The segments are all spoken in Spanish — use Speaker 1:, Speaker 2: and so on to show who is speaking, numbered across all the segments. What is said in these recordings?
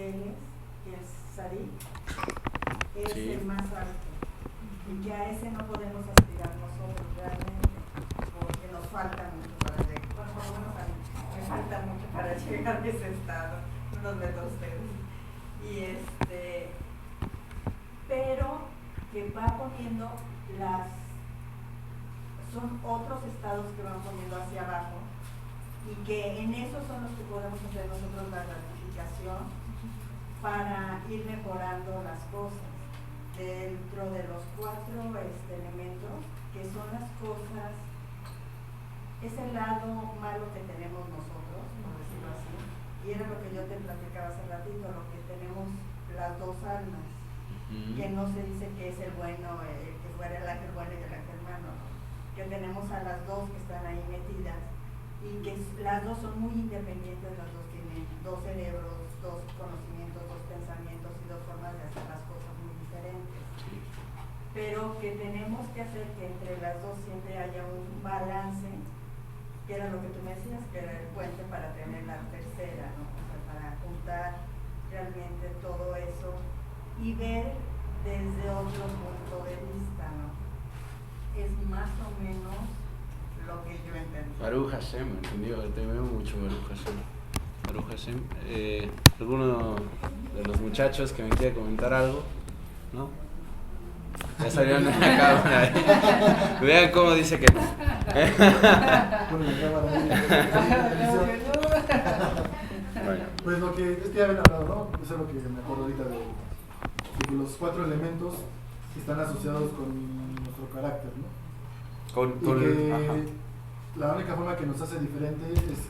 Speaker 1: niveles, que es Sadik, es
Speaker 2: Sí.
Speaker 1: el más alto. Y que a ese no podemos aspirar nosotros realmente, porque nos falta mucho para llegar. Bueno, por lo menos a mí me falta mucho para llegar a ese estado, no los meto a ustedes. Pero que va poniendo son otros estados que van poniendo hacia abajo, y que en esos son los que podemos hacer nosotros la gratificación para ir mejorando las cosas dentro de los 4 elementos, que son las cosas, es el lado malo que tenemos nosotros, por decirlo así, y era lo que yo te platicaba hace ratito, lo que tenemos las dos almas, que no se dice que es el bueno, que fuera el ángel bueno y el ángel malo, que tenemos a las dos que están ahí metidas, y que las dos son muy independientes, las dos tienen 2 cerebros, 2 conocimientos, 2 pensamientos y 2 formas de hacer las cosas muy diferentes. Pero que tenemos que hacer que entre las dos siempre haya un balance, que era lo que tú me decías, que era el puente para tener la tercera, ¿no? O sea, para juntar realmente todo eso y ver desde otro punto de vista, ¿no? Es más o menos lo que yo entendí.
Speaker 2: Baruch Hashem, entendido, te veo mucho Baruch Hashem. Baruch Hashem. ¿Alguno de los muchachos que me quiera comentar algo? ¿No? Ya salieron en la cámara. Vean cómo dice que no. Bueno.
Speaker 3: Pues lo que ya habían hablado, ¿no? Eso es lo que me acuerdo ahorita de que los 4 elementos están asociados con nuestro carácter, ¿no? La única forma que nos hace diferente es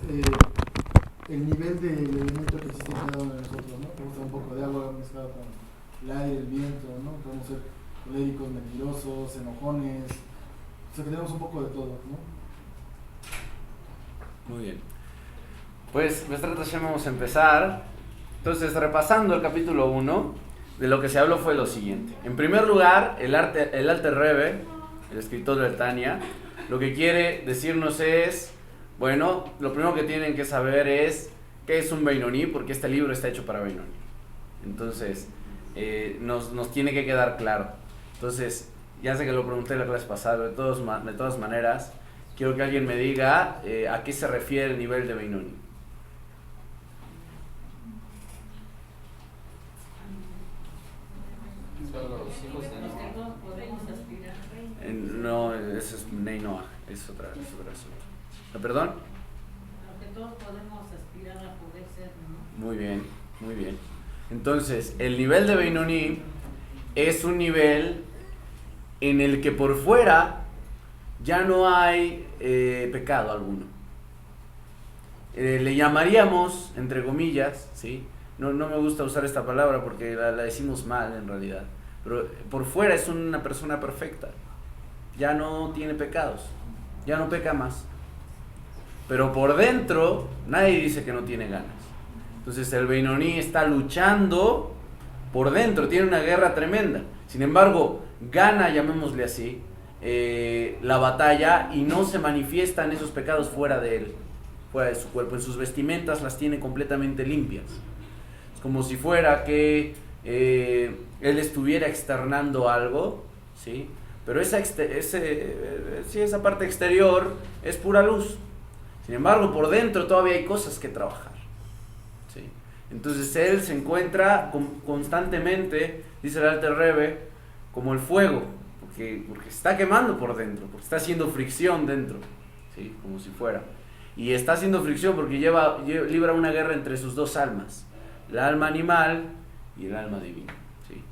Speaker 3: el nivel de elemento que existe en cada uno de nosotros, ¿no? Podemos ser un poco de agua mezclado con el aire, el viento, ¿no? Podemos ser coléricos, mentirosos, enojones, o sea que tenemos un poco de todo, ¿no?
Speaker 2: Muy bien. Pues, vamos a empezar. Entonces, repasando el capítulo 1, de lo que se habló fue lo siguiente. En primer lugar, el Alter Rebbe, el escritor de Tania, lo que quiere decirnos es, bueno, lo primero que tienen que saber es qué es un Beinoní, porque este libro está hecho para Beinoní. Entonces, nos tiene que quedar claro. Entonces, ya sé que lo pregunté en la clase pasada, de todas maneras, quiero que alguien me diga a qué se refiere el nivel de Beinoní. No, eso es Nei Noah, es otra asunto. ¿Perdón?
Speaker 4: Lo que todos podemos aspirar a poder ser, ¿no?
Speaker 2: Muy bien, muy bien. Entonces, el nivel de Beinoní es un nivel en el que por fuera ya no hay pecado alguno. Le llamaríamos, entre comillas, ¿sí? No me gusta usar esta palabra porque la decimos mal en realidad, pero por fuera es una persona perfecta. Ya no tiene pecados, ya no peca más. Pero por dentro, nadie dice que no tiene ganas. Entonces el Beinoní está luchando por dentro, tiene una guerra tremenda. Sin embargo, gana, llamémosle así, la batalla y no se manifiestan esos pecados fuera de él, fuera de su cuerpo. En sus vestimentas las tiene completamente limpias. Es como si fuera que él estuviera externando algo, ¿sí? Pero esa parte exterior es pura luz. Sin embargo, por dentro todavía hay cosas que trabajar, ¿sí? Entonces él se encuentra constantemente, dice el Alter Rebbe, como el fuego, porque está quemando por dentro, porque está haciendo fricción dentro, ¿sí? Como si fuera. Y está haciendo fricción porque libra una guerra entre sus dos almas, el alma animal y el alma divina, ¿sí?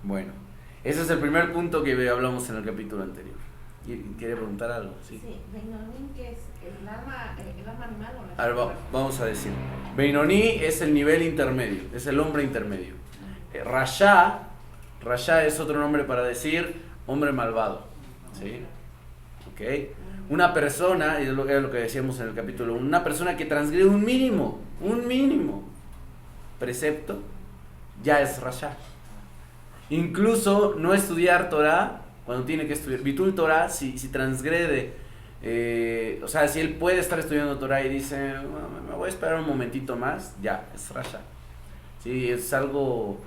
Speaker 2: Bueno. Ese es el primer punto que hablamos en el capítulo anterior. ¿Quiere preguntar algo? Sí.
Speaker 5: Sí, Beinoní, ¿qué es? ¿El alma animal o la
Speaker 2: Ahora vamos a decir. Beinoní es el nivel intermedio, es el hombre intermedio. Rasha es otro nombre para decir hombre malvado. ¿Sí? ¿Ok? Una persona, y es lo que decíamos en el capítulo 1, una persona que transgrede un mínimo precepto, ya es Rasha. Incluso no estudiar Torah cuando tiene que estudiar. Bitul Torah, si transgrede, o sea, si él puede estar estudiando Torah y dice, me voy a esperar un momentito más, ya, es Rasha. ¿sí? Es algo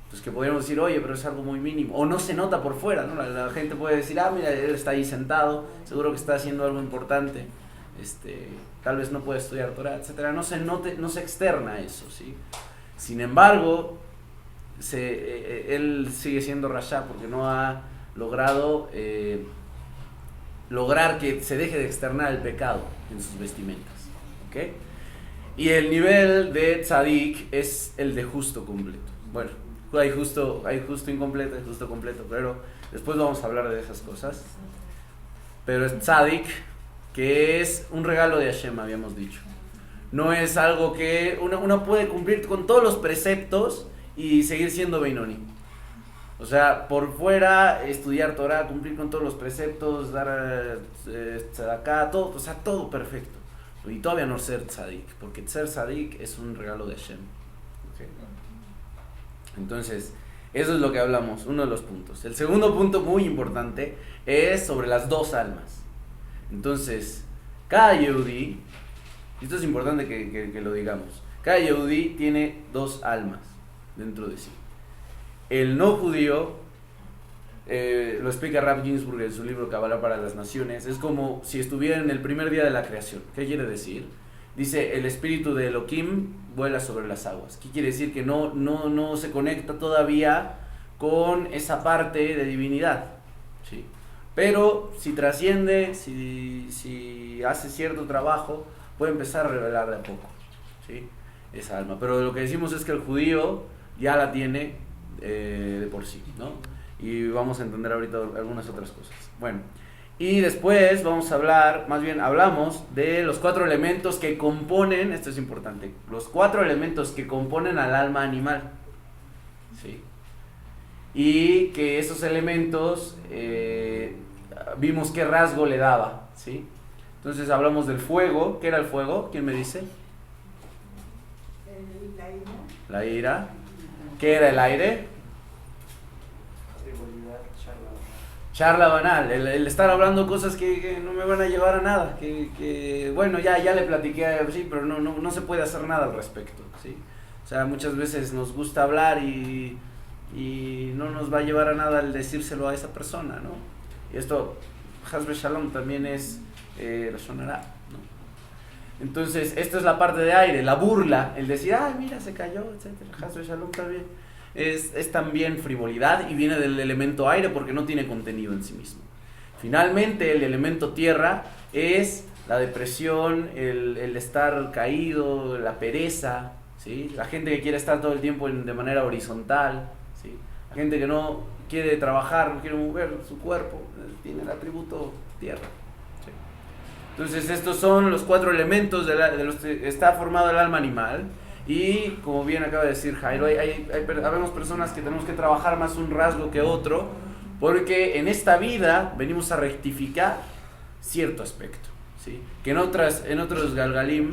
Speaker 2: pues que podríamos decir, oye, pero es algo muy mínimo, o no se nota por fuera, ¿no? La gente puede decir, ah, mira, él está ahí sentado, seguro que está haciendo algo importante, tal vez no puede estudiar Torah, etcétera. No se externa eso, ¿sí? Sin embargo, él sigue siendo rasha porque no ha logrado lograr que se deje de externar el pecado en sus vestimentas, ¿ok? Y el nivel de tzadik es el de justo completo. Bueno, hay justo incompleto, hay justo completo, pero después vamos a hablar de esas cosas. Pero es tzadik, que es un regalo de Hashem, habíamos dicho. No es algo que uno puede cumplir con todos los preceptos y seguir siendo Beinoni. O sea, por fuera, estudiar Torah, cumplir con todos los preceptos, dar tzedakah, todo, o sea, todo perfecto. Y todavía no ser tzadik, porque ser tzadik es un regalo de Hashem. ¿Okay? Entonces, eso es lo que hablamos, uno de los puntos. El segundo punto muy importante es sobre las dos almas. Entonces, cada Yehudí, y esto es importante que lo digamos, cada Yehudí tiene dos almas dentro de sí. El no judío, lo explica Rav Ginsburg en su libro Kabbalah para las Naciones, es como si estuviera en el primer día de la creación. ¿Qué quiere decir? Dice, el espíritu de Elohim vuela sobre las aguas. ¿Qué quiere decir? Que no se conecta todavía con esa parte de divinidad, ¿sí? Pero si trasciende, si hace cierto trabajo, puede empezar a revelar de a poco, ¿sí? Esa alma. Pero lo que decimos es que el judío ya la tiene de por sí, ¿no? Y vamos a entender ahorita algunas otras cosas. Bueno, y después vamos a hablar, más bien hablamos de los 4 elementos que componen, esto es importante, los 4 elementos que componen al alma animal, ¿sí? Y que esos elementos vimos qué rasgo le daba, ¿sí? Entonces hablamos del fuego. ¿Qué era el fuego? ¿Quién me dice?
Speaker 1: La ira.
Speaker 2: La ira. ¿Qué era el aire? Charla banal, el estar hablando cosas que no me van a llevar a nada, que bueno, ya le platiqué, sí, pero no se puede hacer nada al respecto, ¿sí? O sea, muchas veces nos gusta hablar y no nos va a llevar a nada el decírselo a esa persona, ¿no? Y esto, Hasbe Shalom, también es la sonará, ¿no? Entonces, esto es la parte de aire, la burla, el decir, ay, mira, se cayó, etcétera. Hasbe Shalom también. Es también frivolidad y viene del elemento aire porque no tiene contenido en sí mismo. Finalmente, el elemento tierra es la depresión, el estar caído, la pereza, ¿sí? La gente que quiere estar todo el tiempo de manera horizontal, ¿sí? La gente que no quiere trabajar, no quiere mover su cuerpo, tiene el atributo tierra, ¿sí? Entonces, estos son los 4 elementos de los que está formado el alma animal. Y como bien acaba de decir Jairo, habemos personas que tenemos que trabajar más un rasgo que otro, porque en esta vida venimos a rectificar cierto aspecto, ¿sí? Que en otros galgalim,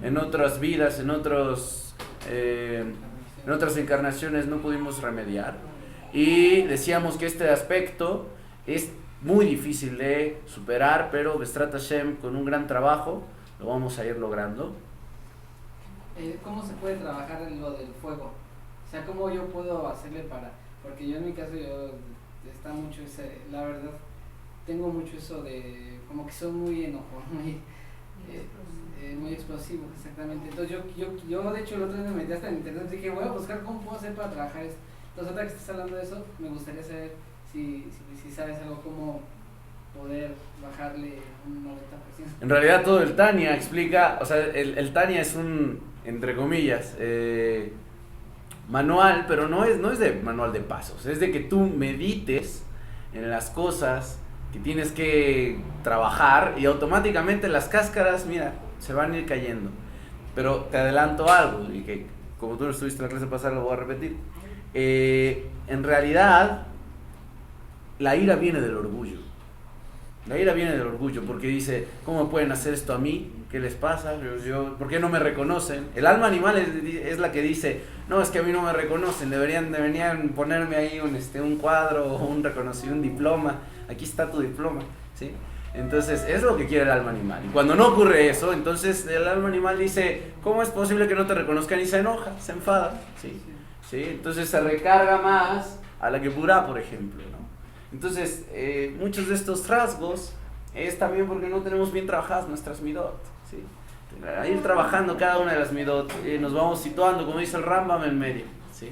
Speaker 2: en otras vidas, en otras encarnaciones no pudimos remediar. Y decíamos que este aspecto es muy difícil de superar, pero Bestrat Hashem, con un gran trabajo, lo vamos a ir logrando.
Speaker 6: ¿Cómo se puede trabajar en lo del fuego? O sea, ¿cómo yo puedo hacerle porque yo en mi caso, está mucho la verdad, tengo mucho eso de, como que soy muy enojón, muy explosivo, exactamente. Entonces yo de hecho el otro día me metí hasta en internet y dije, voy a buscar cómo puedo hacer para trabajar esto. Entonces ahora que estás hablando de eso, me gustaría saber si sabes algo, cómo poder bajarle un 90%.
Speaker 2: En realidad todo el Tania explica, o sea, el Tania es un, entre comillas, manual, pero no es de manual de pasos, es de que tú medites en las cosas que tienes que trabajar y automáticamente las cáscaras, mira, se van a ir cayendo. Pero te adelanto algo, y que como tú no estuviste en la clase pasada lo voy a repetir. En realidad, la ira viene del orgullo. La ira viene del orgullo, porque dice, ¿cómo pueden hacer esto a mí? ¿Qué les pasa? ¿Por qué no me reconocen? El alma animal es la que dice, no, es que a mí no me reconocen, deberían ponerme ahí un cuadro o un reconocido, un diploma, aquí está tu diploma, ¿sí? Entonces, es lo que quiere el alma animal. Y cuando no ocurre eso, entonces el alma animal dice, ¿cómo es posible que no te reconozcan? Y se enoja, se enfada, ¿sí? ¿Sí? Entonces se recarga más a la Gepurá, por ejemplo, ¿no? Entonces, muchos de estos rasgos es también porque no tenemos bien trabajadas nuestras midot, ¿sí? A ir trabajando cada una de las midot, nos vamos situando, como dice el Rambam, en medio, ¿sí?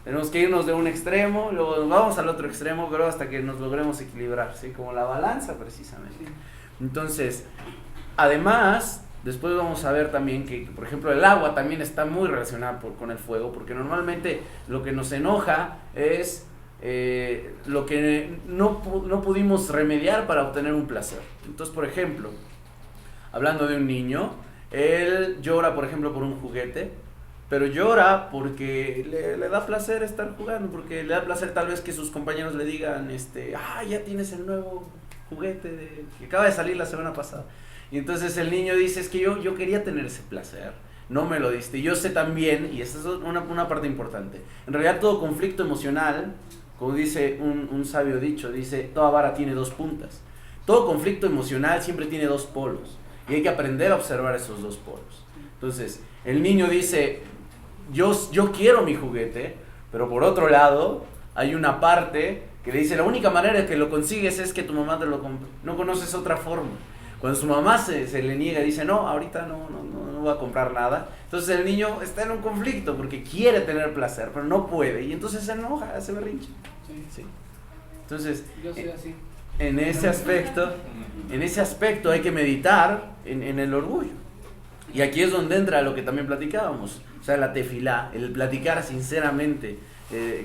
Speaker 2: Tenemos que irnos de un extremo, luego nos vamos al otro extremo, pero hasta que nos logremos equilibrar, ¿sí? Como la balanza, precisamente. Entonces, además, después vamos a ver también que, por ejemplo, el agua también está muy relacionada con el fuego, porque normalmente lo que nos enoja es lo que no pudimos remediar para obtener un placer. Entonces, por ejemplo, hablando de un niño, él llora, por ejemplo, por un juguete, pero llora porque le da placer estar jugando, porque le da placer tal vez que sus compañeros le digan, ya tienes el nuevo juguete que acaba de salir la semana pasada. Y entonces el niño dice, es que yo quería tener ese placer, no me lo diste. Y yo sé también, y esta es una parte importante, en realidad todo conflicto emocional, como dice un sabio dicho, dice, toda vara tiene dos puntas. Todo conflicto emocional siempre tiene dos polos, y hay que aprender a observar esos dos polos. Entonces, el niño dice, yo quiero mi juguete, pero por otro lado, hay una parte que le dice, la única manera de que lo consigues es que tu mamá te lo compre. No conoces otra forma. Cuando su mamá se le niega y dice, no, ahorita no voy a comprar nada, entonces el niño está en un conflicto porque quiere tener placer, pero no puede, y entonces se enoja, se berrinche. Sí. Entonces,
Speaker 6: Yo soy así.
Speaker 2: en ese aspecto hay que meditar en el orgullo. Y aquí es donde entra lo que también platicábamos, o sea, la tefilá, el platicar sinceramente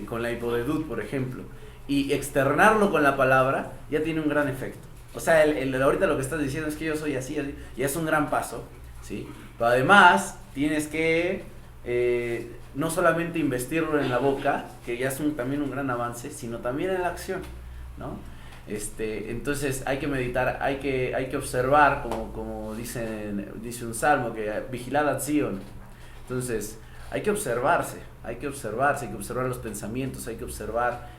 Speaker 2: con la hipodedut, por ejemplo, y externarlo con la palabra, ya tiene un gran efecto. O sea, ahorita lo que estás diciendo es que yo soy así, y es un gran paso, ¿sí? Pero además, tienes que no solamente investirlo en la boca, que ya es también un gran avance, sino también en la acción, ¿no? Entonces hay que meditar, hay que observar, como dice un salmo, que vigilad ad Sion. Entonces hay que observar los pensamientos, hay que observar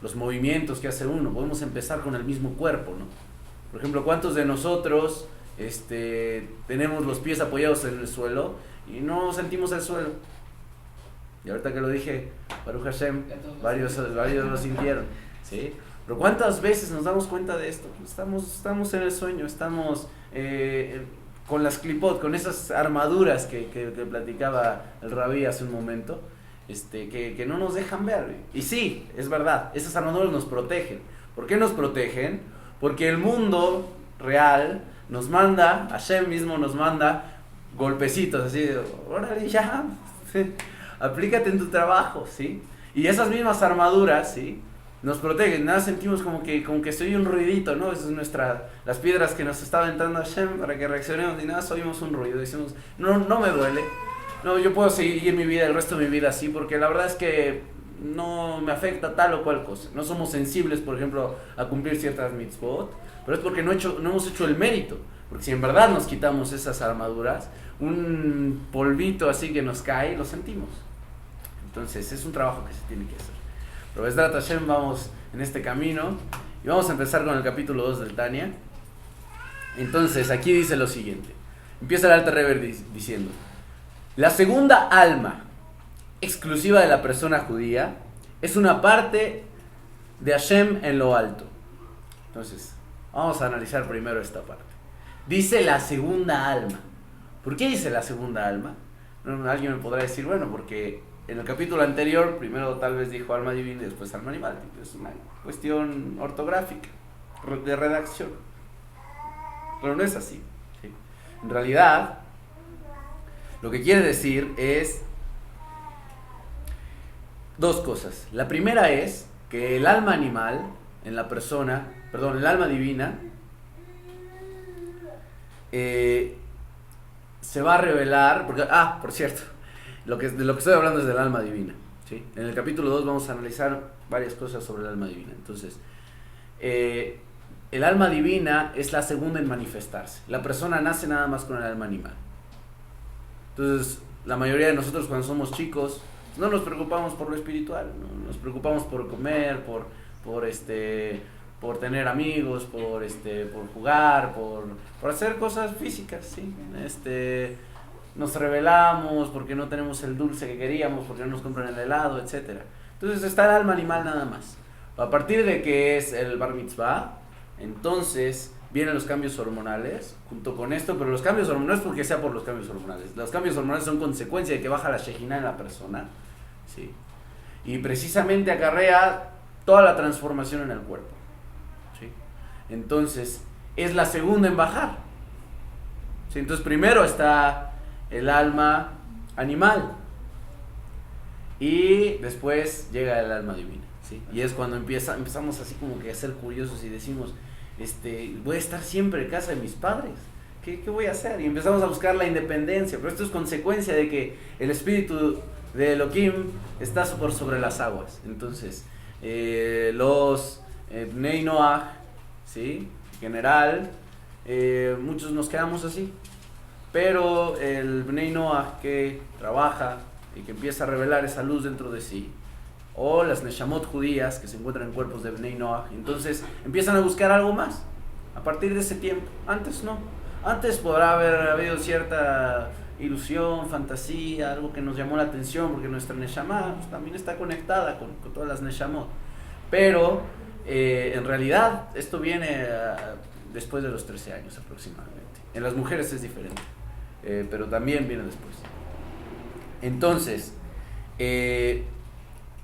Speaker 2: los movimientos que hace uno. Podemos empezar con el mismo cuerpo, ¿no? Por ejemplo, ¿cuántos de nosotros tenemos los pies apoyados en el suelo y no sentimos el suelo? Y ahorita que lo dije, Baruch Hashem, varios lo sintieron, ¿sí? Pero ¿cuántas veces nos damos cuenta de esto? Estamos en el sueño, estamos con las clipot, con esas armaduras que platicaba el rabí hace un momento, que no nos dejan ver. Y sí, es verdad, esas armaduras nos protegen. ¿Por qué nos protegen? Porque el mundo real nos manda, Hashem mismo nos manda golpecitos, así de, órale ya, aplícate en tu trabajo, ¿sí? Y esas mismas armaduras, ¿sí?, nos protegen. Nada, sentimos como que soy un ruidito, ¿no? Esas es las piedras que nos está aventando Hashem para que reaccionemos, y nada, oímos un ruido, decimos, no me duele, no, yo puedo seguir mi vida, el resto de mi vida así, porque la verdad es que no me afecta tal o cual cosa. No somos sensibles, por ejemplo, a cumplir ciertas mitzvot, pero es porque no hemos hecho el mérito. Porque si en verdad nos quitamos esas armaduras, un polvito así que nos cae, lo sentimos. Entonces es un trabajo que se tiene que hacer. Pero Bezrat Hashem, vamos en este camino y vamos a empezar con el capítulo 2 del Tania. Entonces aquí dice lo siguiente. Empieza el Alter Rebbe diciendo: la segunda alma exclusiva de la persona judía es una parte de Hashem en lo alto. Entonces, vamos a analizar primero esta parte. Dice la segunda alma. ¿Por qué dice la segunda alma? Alguien me podrá decir, bueno, porque en el capítulo anterior primero tal vez dijo alma divina y después alma animal. Es una cuestión ortográfica, de redacción. Pero no es así, ¿sí? En realidad, lo que quiere decir es dos cosas. La primera es que el alma animal en la persona, el alma divina, se va a revelar, porque, por cierto, de lo que estoy hablando es del alma divina, ¿sí? En el capítulo 2 vamos a analizar varias cosas sobre el alma divina. Entonces, el alma divina es la segunda en manifestarse. La persona nace nada más con el alma animal. Entonces, la mayoría de nosotros cuando somos chicos no nos preocupamos por lo espiritual, ¿no? Nos preocupamos por comer, por tener amigos, por jugar, por hacer cosas físicas, ¿sí? Nos rebelamos porque no tenemos el dulce que queríamos, porque no nos compran el helado, etcétera. Entonces está el alma animal nada más. A partir de que es el bar mitzvah, entonces vienen los cambios hormonales junto con esto, pero los cambios hormonales porque sea por los cambios hormonales. Los cambios hormonales son consecuencia de que baja la Shejina en la persona, ¿sí? Y precisamente acarrea toda la transformación en el cuerpo, ¿sí? Entonces es la segunda en bajar, ¿sí? Entonces primero está el alma animal y después llega el alma divina, ¿sí? Y es cuando empezamos así como que a ser curiosos y decimos, voy a estar siempre en casa de mis padres, ¿qué voy a hacer? Y empezamos a buscar la independencia, pero esto es consecuencia de que el espíritu de Elohim está por sobre las aguas. Entonces los Bnei Noach, ¿sí? En general, muchos nos quedamos así, pero el Bnei Noach que trabaja y que empieza a revelar esa luz dentro de sí, o las Neshamot judías que se encuentran en cuerpos de Bnei Noach, entonces empiezan a buscar algo más a partir de ese tiempo. Antes no, antes podrá haber habido cierta ilusión, fantasía, algo que nos llamó la atención porque nuestra Neshama pues, también está conectada con todas las Neshamot, pero en realidad esto viene después de los 13 años aproximadamente. En las mujeres es diferente, pero también viene después. Entonces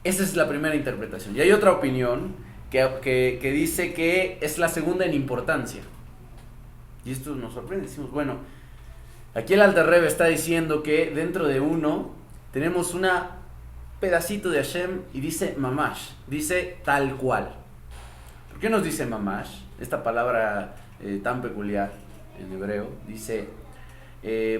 Speaker 2: esa es la primera interpretación. Y hay otra opinión que dice que es la segunda en importancia. Y esto nos sorprende. Decimos, bueno, aquí el Alter Rebbe está diciendo que dentro de uno tenemos un pedacito de Hashem y dice mamash, dice tal cual. ¿Por qué nos dice mamash? Esta palabra tan peculiar en hebreo, dice...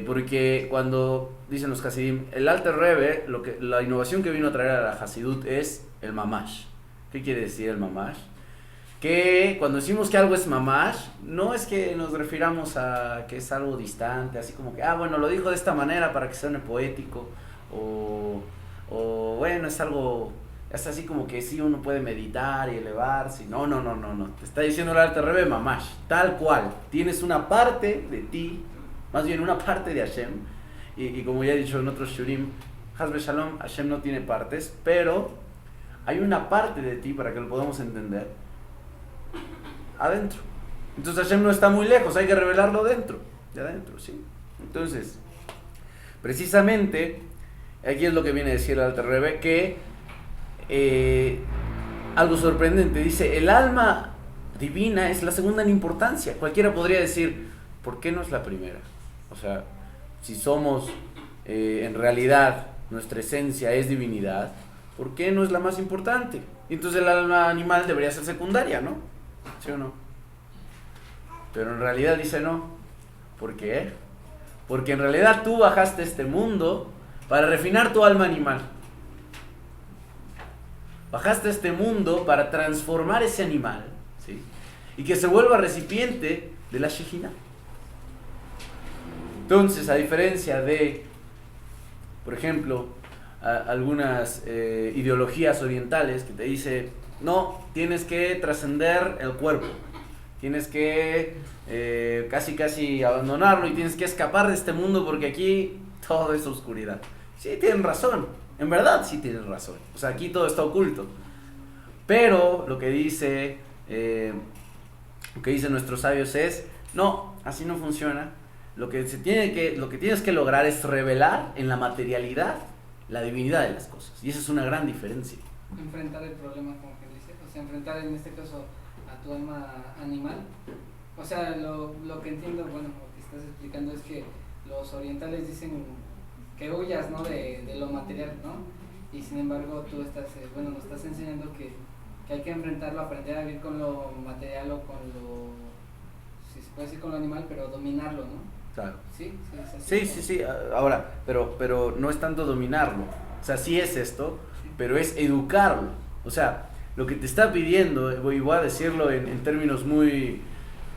Speaker 2: porque cuando dicen los Hasidim, el Alter Rebbe, la innovación que vino a traer a la Hasidut es el mamash. ¿Qué quiere decir el mamash? Que cuando decimos que algo es mamash, no es que nos refiramos a que es algo distante, así como que, bueno, lo dijo de esta manera para que suene poético, o bueno, es algo, es así como que sí uno puede meditar y elevarse. No, te está diciendo el Alter Rebbe mamash, tal cual, tienes una parte de ti, más bien una parte de Hashem, y como ya he dicho en otros shurim, Hasbe Shalom, Hashem no tiene partes, pero hay una parte de ti, para que lo podamos entender, adentro. Entonces Hashem no está muy lejos, hay que revelarlo de adentro, ¿sí? Entonces, precisamente, aquí es lo que viene a decir el Alter Rebbe, que algo sorprendente, dice, el alma divina es la segunda en importancia. Cualquiera podría decir, ¿por qué no es la primera? O sea, si somos, en realidad, nuestra esencia es divinidad, ¿por qué no es la más importante? Y entonces el alma animal debería ser secundaria, ¿no? ¿Sí o no? Pero en realidad dice no. ¿Por qué? Porque en realidad tú bajaste a este mundo para refinar tu alma animal. Bajaste a este mundo para transformar ese animal, ¿sí? Y que se vuelva recipiente de la Shejina. Entonces, a diferencia de, por ejemplo, algunas ideologías orientales que te dicen, no, tienes que trascender el cuerpo, tienes que casi abandonarlo y tienes que escapar de este mundo porque aquí todo es oscuridad. Sí, tienen razón, en verdad sí tienen razón, o sea, aquí todo está oculto, pero lo que dicen nuestros sabios es, no, así no funciona. Lo que tienes que lograr es revelar en la materialidad la divinidad de las cosas. Y esa es una gran diferencia.
Speaker 6: Enfrentar el problema, como que dice. O sea, enfrentar en este caso a tu alma animal. O sea, lo que entiendo, bueno, lo que estás explicando es que los orientales dicen que huyas, ¿no? de lo material, ¿no? Y sin embargo tú estás, nos estás enseñando que hay que enfrentarlo, aprender a vivir con lo material o con lo, si se puede decir con lo animal, pero dominarlo, ¿no?
Speaker 2: Claro.
Speaker 6: Sí,
Speaker 2: sí. Ahora, pero no es tanto dominarlo. O sea, sí es esto, pero es educarlo. O sea, lo que te está pidiendo, y voy a decirlo en términos muy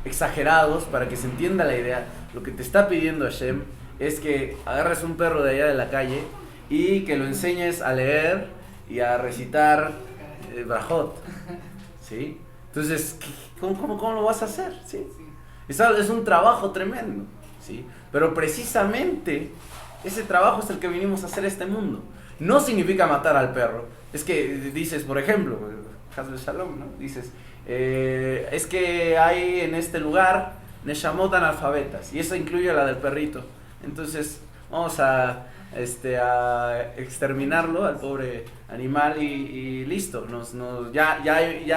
Speaker 2: exagerados para que se entienda la idea, lo que te está pidiendo Hashem es que agarres un perro de allá de la calle y que lo enseñes a leer y a recitar brajot, ¿sí? Entonces, ¿cómo lo vas a hacer? ¿Sí? Es un trabajo tremendo, ¿sí? Pero precisamente ese trabajo es el que vinimos a hacer este mundo. No significa matar al perro. Es que dices, por ejemplo, Hazbe Shalom, ¿no? Dices, es que hay en este lugar Neshamot analfabetas, y eso incluye a la del perrito. Entonces, vamos a exterminarlo al pobre animal y listo. Ya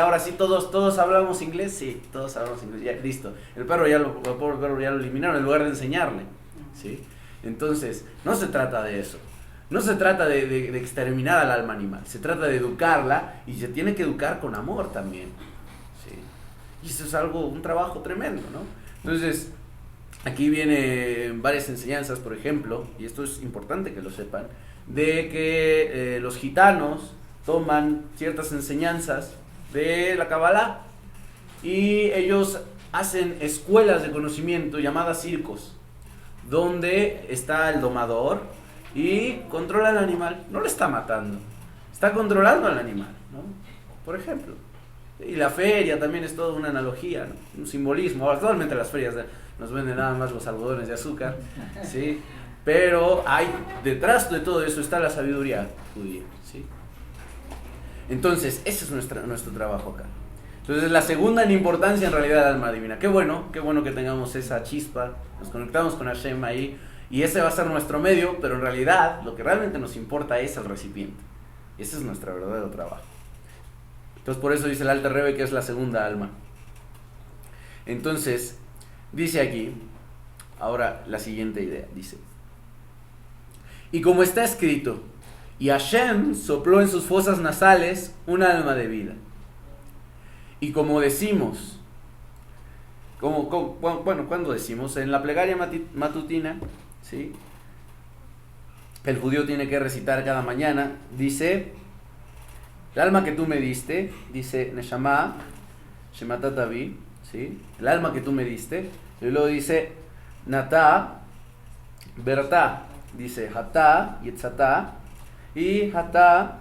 Speaker 2: ahora sí todos hablamos inglés, sí, todos hablamos inglés, ya, listo. El pobre perro ya lo eliminaron en lugar de enseñarle, ¿sí? Entonces, no se trata de eso. No se trata de exterminar al alma animal, se trata de educarla, y se tiene que educar con amor también, ¿sí? Y eso es un trabajo tremendo, ¿no? Entonces, aquí vienen varias enseñanzas, por ejemplo, y esto es importante que lo sepan, de que los gitanos toman ciertas enseñanzas de la Kabbalah y ellos hacen escuelas de conocimiento llamadas circos, donde está el domador y controla al animal, no le está matando, está controlando al animal, ¿no? Por ejemplo. Y la feria también es toda una analogía, ¿no? Un simbolismo. Actualmente las ferias nos venden nada más los algodones de azúcar, ¿sí? Pero detrás de todo eso está la sabiduría judía, ¿sí? Entonces, ese es nuestro trabajo acá. Entonces, la segunda en importancia en realidad es el alma divina. Qué bueno que tengamos esa chispa, nos conectamos con Hashem ahí, y ese va a ser nuestro medio, pero en realidad lo que realmente nos importa es el recipiente. Ese es nuestro verdadero trabajo. Entonces, por eso dice el Alter Rebbe que es la segunda alma. Entonces, dice aquí, ahora la siguiente idea, dice: y como está escrito, y Hashem sopló en sus fosas nasales un alma de vida. Y como decimos, ¿cuándo decimos? En la plegaria matutina, ¿sí? El judío tiene que recitar cada mañana, dice: el alma que tú me diste, dice Neshama, Shematatavi, ¿sí? El alma que tú me diste, y luego dice Nata, Berta, dice Hatá, Yetzatá, y Hatá,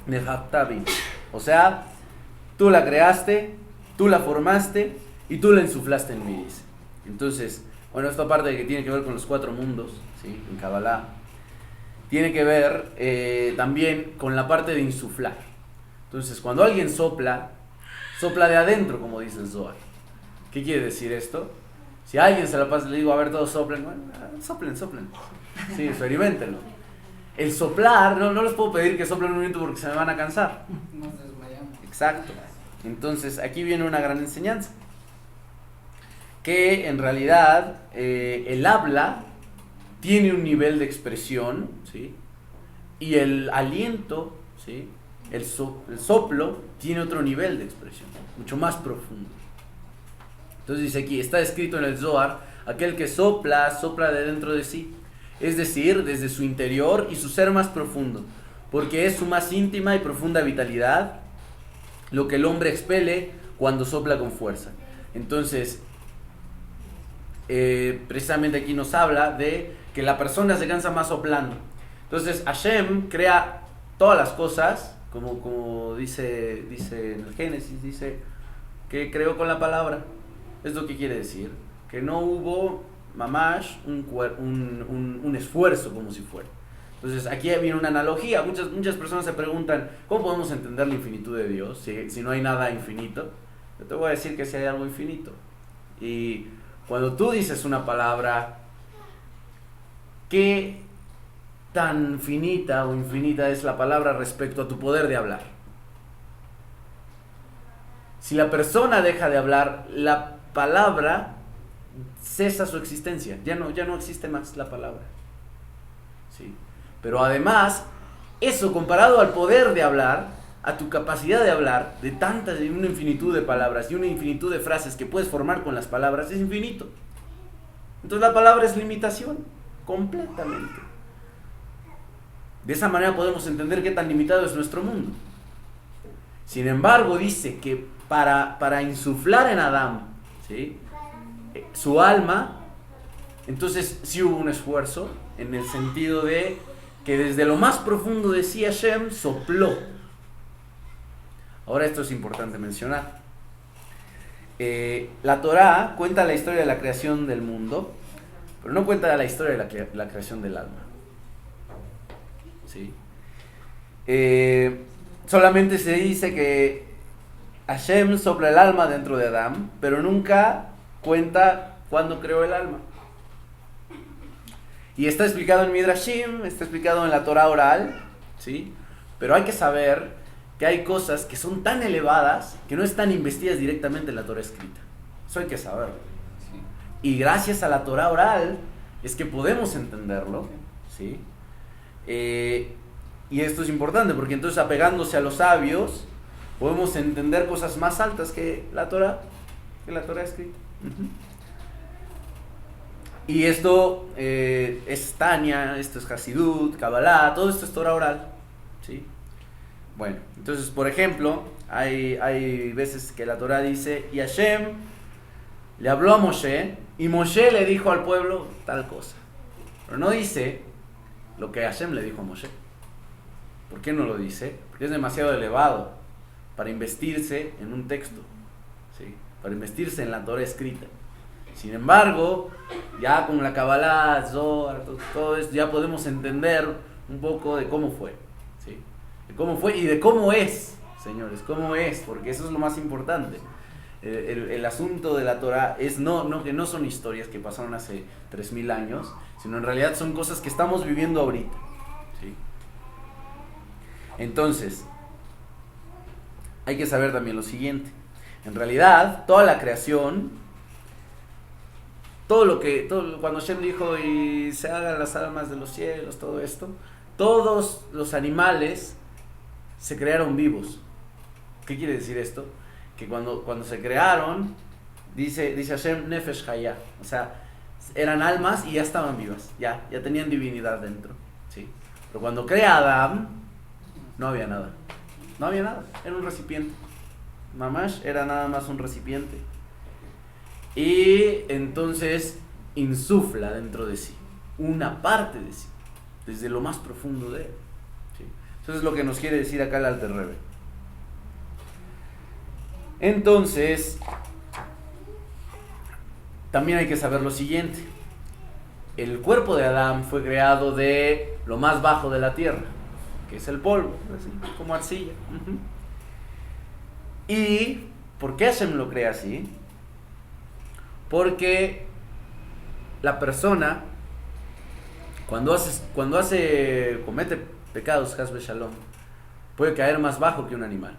Speaker 2: Nehaptavi. O sea, tú la creaste, tú la formaste y tú la insuflaste en mí, dice. Entonces, bueno, esta parte que tiene que ver con los 4 mundos, ¿sí? En Kabbalah, tiene que ver también con la parte de insuflar. Entonces, cuando alguien sopla de adentro, como dice el Zohar. ¿Qué quiere decir esto? Si a alguien se la pasa, le digo, a ver, todos soplen, bueno, soplen. Sí, experimentenlo. El soplar, no les puedo pedir que soplen un minuto porque se me van a cansar.
Speaker 6: Nos desmayamos.
Speaker 2: Exacto. Entonces, aquí viene una gran enseñanza. Que en realidad el habla tiene un nivel de expresión, ¿sí? Y el aliento, ¿sí? El soplo tiene otro nivel de expresión, mucho más profundo. Entonces dice aquí, está escrito en el Zohar, aquel que sopla de dentro de sí, es decir, desde su interior y su ser más profundo, porque es su más íntima y profunda vitalidad, lo que el hombre expele cuando sopla con fuerza. Entonces, precisamente aquí nos habla de que la persona se cansa más soplando. Entonces Hashem crea todas las cosas, como dice en el Génesis, dice que creó con la palabra. ¿Es lo que quiere decir? Que no hubo mamash, un esfuerzo como si fuera. Entonces aquí viene una analogía. Muchas personas se preguntan, ¿cómo podemos entender la infinitud de Dios si no hay nada infinito? Yo te voy a decir que sí hay algo infinito. Y cuando tú dices una palabra, ¿qué tan finita o infinita es la palabra respecto a tu poder de hablar? Si la persona deja de hablar, la palabra cesa su existencia, ya no existe más la palabra, ¿sí? Pero además, eso comparado al poder de hablar, a tu capacidad de hablar, de una infinitud de palabras y una infinitud de frases que puedes formar con las palabras, es infinito. Entonces la palabra es limitación, completamente. De esa manera podemos entender qué tan limitado es nuestro mundo. Sin embargo, dice que para insuflar en Adán, ¿sí? Su alma, entonces sí hubo un esfuerzo, en el sentido de que desde lo más profundo de sí Hashem sopló. Ahora esto es importante mencionar. La Torá cuenta la historia de la creación del mundo, pero no cuenta la historia de la creación del alma. ¿Sí? Solamente se dice que Hashem sopla el alma dentro de Adán, pero nunca cuenta cuándo creó el alma. Y está explicado en Midrashim, está explicado en la Torá oral, ¿sí? Pero hay que saber que hay cosas que son tan elevadas que no están investidas directamente en la Torá escrita. Eso hay que saberlo.
Speaker 6: Sí.
Speaker 2: Y gracias a la Torá oral es que podemos entenderlo, ¿sí? Y esto es importante porque entonces, apegándose a los sabios, podemos entender cosas más altas que la Torá escrita. Uh-huh. Y esto es Tania, esto es Hasidut, Kabbalah, todo esto es Torá oral, ¿sí? Bueno, entonces, por ejemplo, hay veces que la Torá dice, y Hashem le habló a Moshe, y Moshe le dijo al pueblo tal cosa. Pero no dice lo que Hashem le dijo a Moshe. ¿Por qué no lo dice? Porque es demasiado elevado para investirse en un texto, ¿sí? Para investirse en la Torá escrita. Sin embargo, ya con la Kabbalah, Zohar, todo esto, ya podemos entender un poco de cómo fue, ¿sí? De cómo fue y de cómo es, señores, cómo es, porque eso es lo más importante. El asunto de la Torah es que no son historias que pasaron hace 3000 años, sino en realidad son cosas que estamos viviendo ahorita, ¿sí? Entonces, hay que saber también lo siguiente. En realidad, toda la creación, cuando Hashem dijo y se hagan las almas de los cielos, todo esto, todos los animales se crearon vivos. ¿Qué quiere decir esto? Que cuando se crearon, dice Hashem Nefesh Hayah, o sea, eran almas y ya estaban vivas, ya tenían divinidad dentro, ¿sí? Pero cuando crea Adán, no había nada, era un recipiente. Mamash era nada más un recipiente. Y entonces insufla dentro de sí una parte de sí, desde lo más profundo de él, ¿sí? Eso es lo que nos quiere decir acá el Alter Rebbe. Entonces, también hay que saber lo siguiente. El cuerpo de Adán fue creado de lo más bajo de la tierra, que es el polvo, así, como arcilla. Uh-huh. ¿Y por qué Hashem lo crea así? Porque la persona, cuando comete pecados, Hasbe Shalom, puede caer más bajo que un animal,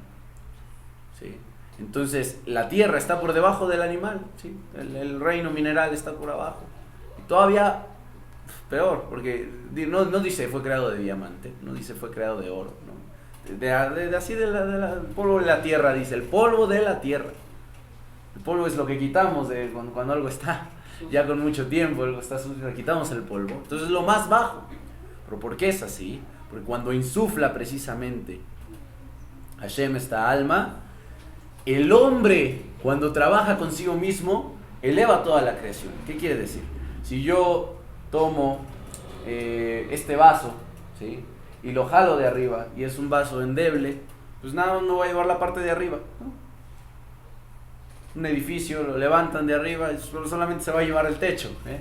Speaker 2: ¿sí? Entonces, la tierra está por debajo del animal, ¿sí? El reino mineral está por abajo. Y todavía peor, porque no dice fue creado de diamante, no dice fue creado de oro, ¿no? Del polvo de la tierra, dice, el polvo de la tierra. El polvo es lo que quitamos cuando algo está ya con mucho tiempo, algo está sucio, quitamos el polvo. Entonces es lo más bajo. ¿Pero por qué es así? Porque cuando insufla precisamente Hashem esta alma, el hombre, cuando trabaja consigo mismo, eleva toda la creación. ¿Qué quiere decir? Si yo tomo este vaso, ¿sí? Y lo jalo de arriba, y es un vaso endeble, pues nada, no va a llevar la parte de arriba, ¿no? Un edificio lo levantan de arriba y solamente se va a llevar el techo, ¿eh?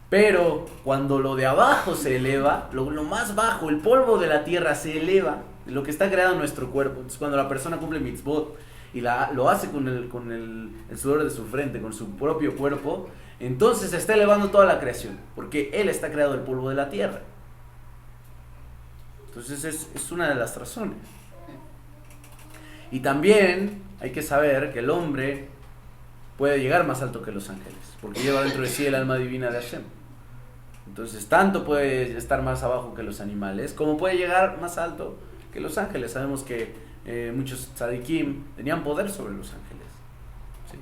Speaker 2: Pero cuando lo de abajo se eleva, lo más bajo, el polvo de la tierra se eleva, lo que está creado en nuestro cuerpo. Entonces, cuando la persona cumple mitzvot y lo hace con el sudor de su frente, con su propio cuerpo, entonces se está elevando toda la creación, porque él está creado del polvo de la tierra. Entonces es una de las razones. Y también hay que saber que el hombre puede llegar más alto que los ángeles, porque lleva dentro de sí el alma divina de Hashem. Entonces, tanto puede estar más abajo que los animales, como puede llegar más alto que los ángeles. Sabemos que muchos tzadikim tenían poder sobre los ángeles, ¿sí?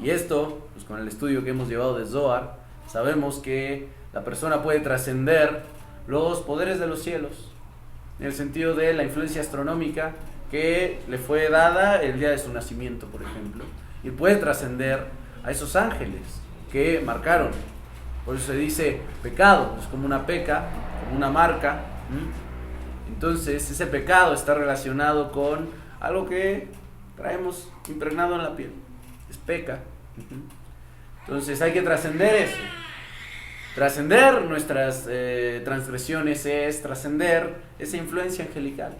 Speaker 2: Y esto, pues con el estudio que hemos llevado de Zohar, sabemos que la persona puede trascender los poderes de los cielos, en el sentido de la influencia astronómica que le fue dada el día de su nacimiento, por ejemplo, y puede trascender a esos ángeles que marcaron. Por eso se dice pecado, es como una peca, como una marca. Entonces ese pecado está relacionado con algo que traemos impregnado en la piel, es peca. Entonces hay que trascender eso. Trascender nuestras transgresiones es trascender esa influencia angelical,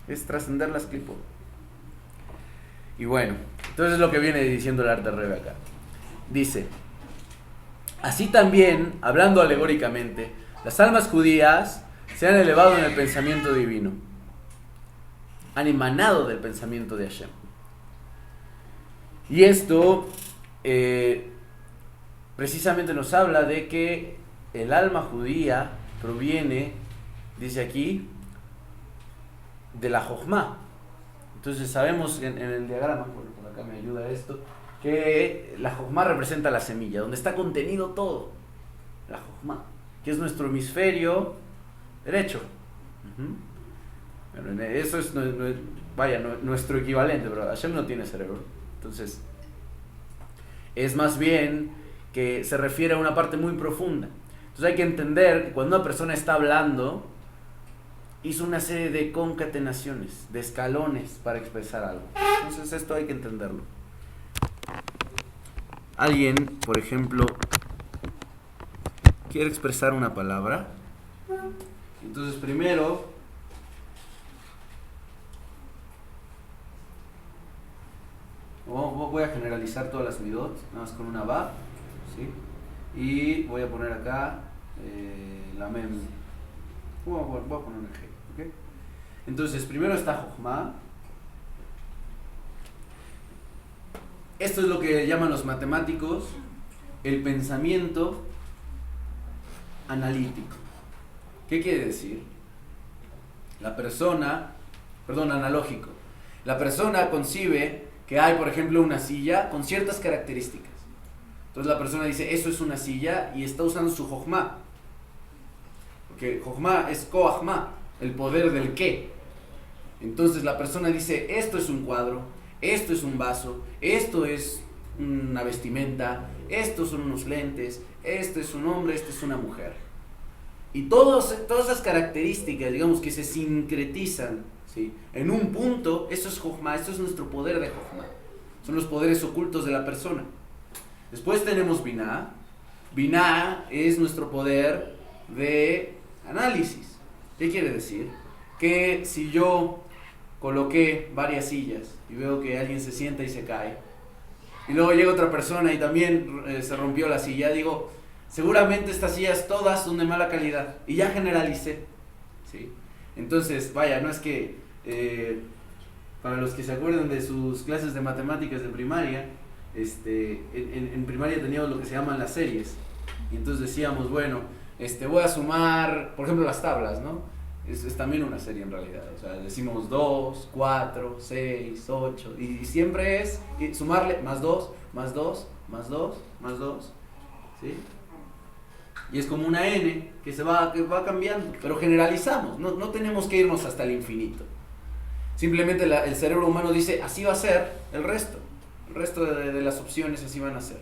Speaker 2: es trascender las clipot. Y bueno, entonces es lo que viene diciendo el Arte Rebe acá. Dice, así también, hablando alegóricamente, las almas judías se han elevado en el pensamiento divino, han emanado del pensamiento de Hashem. Y esto precisamente nos habla de que el alma judía proviene, dice aquí, de la Jochma. Entonces sabemos en el diagrama, por acá me ayuda esto, que la Jochma representa la semilla, donde está contenido todo. La Jochma, que es nuestro hemisferio derecho. Bueno, eso es nuestro equivalente, pero Hashem no tiene cerebro. Entonces, es más bien que se refiere a una parte muy profunda. Entonces hay que entender que cuando una persona está hablando, hizo una serie de concatenaciones, de escalones para expresar algo. Entonces esto hay que entenderlo. Alguien, por ejemplo, quiere expresar una palabra. Entonces primero voy a generalizar todas las midot, nada más con una vav, ¿sí? Y voy a poner acá la mem. Voy a poner un G, ¿ok? Entonces, primero está Jochma. Esto es lo que llaman los matemáticos el pensamiento analítico. ¿Qué quiere decir? Analógico. La persona concibe que hay, por ejemplo, una silla con ciertas características. Entonces la persona dice, eso es una silla, y está usando su Jochma. Porque Jochma es Koachma, el poder del qué. Entonces la persona dice, esto es un cuadro, esto es un vaso, esto es una vestimenta, estos son unos lentes, este es un hombre, esta es una mujer. Y todas esas características, digamos, que se sincretizan, ¿sí?, en un punto, eso es Jochma, esto es nuestro poder de Jochma. Son los poderes ocultos de la persona. Después tenemos Binah. Binah es nuestro poder de análisis. ¿Qué quiere decir? Que si yo coloqué varias sillas y veo que alguien se sienta y se cae, y luego llega otra persona y también se rompió la silla, digo, seguramente estas sillas todas son de mala calidad, y ya generalicé, ¿sí? Entonces, no es que para los que se acuerdan de sus clases de matemáticas de primaria, en primaria teníamos lo que se llaman las series, y entonces decíamos, bueno, voy a sumar, por ejemplo, las tablas, ¿no? Es también una serie en realidad, o sea, decimos 2, 4, 6, 8, y siempre es sumarle más 2, más 2, más 2, más 2, ¿sí? Y es como una n que va cambiando, pero generalizamos, no tenemos que irnos hasta el infinito. Simplemente el cerebro humano dice, así va a ser el resto de las opciones así van a ser,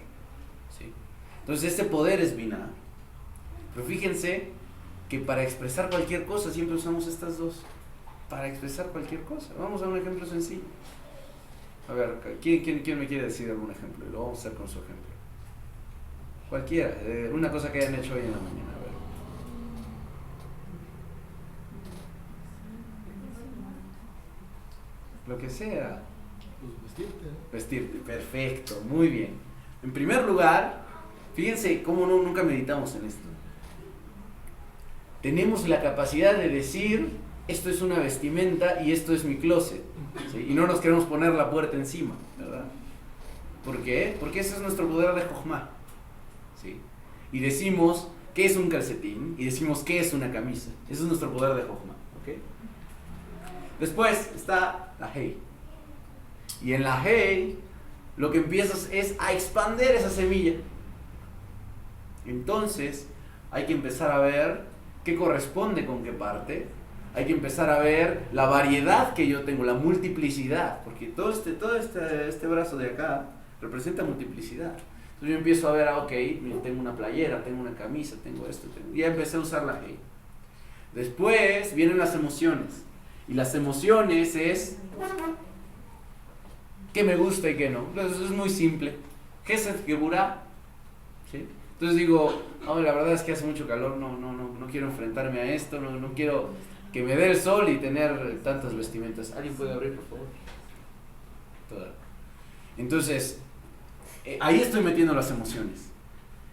Speaker 2: ¿sí? Entonces este poder es Binah. Pero fíjense que para expresar cualquier cosa siempre usamos estas dos. Para expresar cualquier cosa. Vamos a un ejemplo sencillo. A ver, ¿quién me quiere decir algún ejemplo? Y lo vamos a hacer con su ejemplo. Cualquiera, una cosa que hayan hecho hoy en la mañana. A ver. Lo que sea.
Speaker 3: Pues
Speaker 2: Vestirte, perfecto, muy bien. En primer lugar, fíjense cómo nunca meditamos en esto. Tenemos la capacidad de decir, esto es una vestimenta y esto es mi closet, ¿sí? Y no nos queremos poner la puerta encima, ¿verdad? ¿Por qué? Porque ese es nuestro poder de Jochma, ¿sí? Y decimos, ¿qué es un calcetín? Y decimos, ¿qué es una camisa? Ese es nuestro poder de Jochma, ¿ok? Después está la Hei. Y en la Hei, lo que empiezas es a expandir esa semilla. Entonces, hay que empezar a ver qué corresponde con qué parte. Hay que empezar a ver la variedad que yo tengo, la multiplicidad, porque todo este brazo de acá representa multiplicidad. Entonces yo empiezo a ver, mira, tengo una playera, tengo una camisa, tengo esto, ya empecé a usar la Hei. Después vienen las emociones. Y las emociones es qué me gusta y qué no. Eso es muy simple. Gesed Geburah, ¿sí? Entonces digo, oh, la verdad es que hace mucho calor, no quiero enfrentarme a esto, no quiero que me dé el sol y tener tantas vestimentas. ¿Alguien puede abrir, por favor? Toda. Entonces, ahí estoy metiendo las emociones.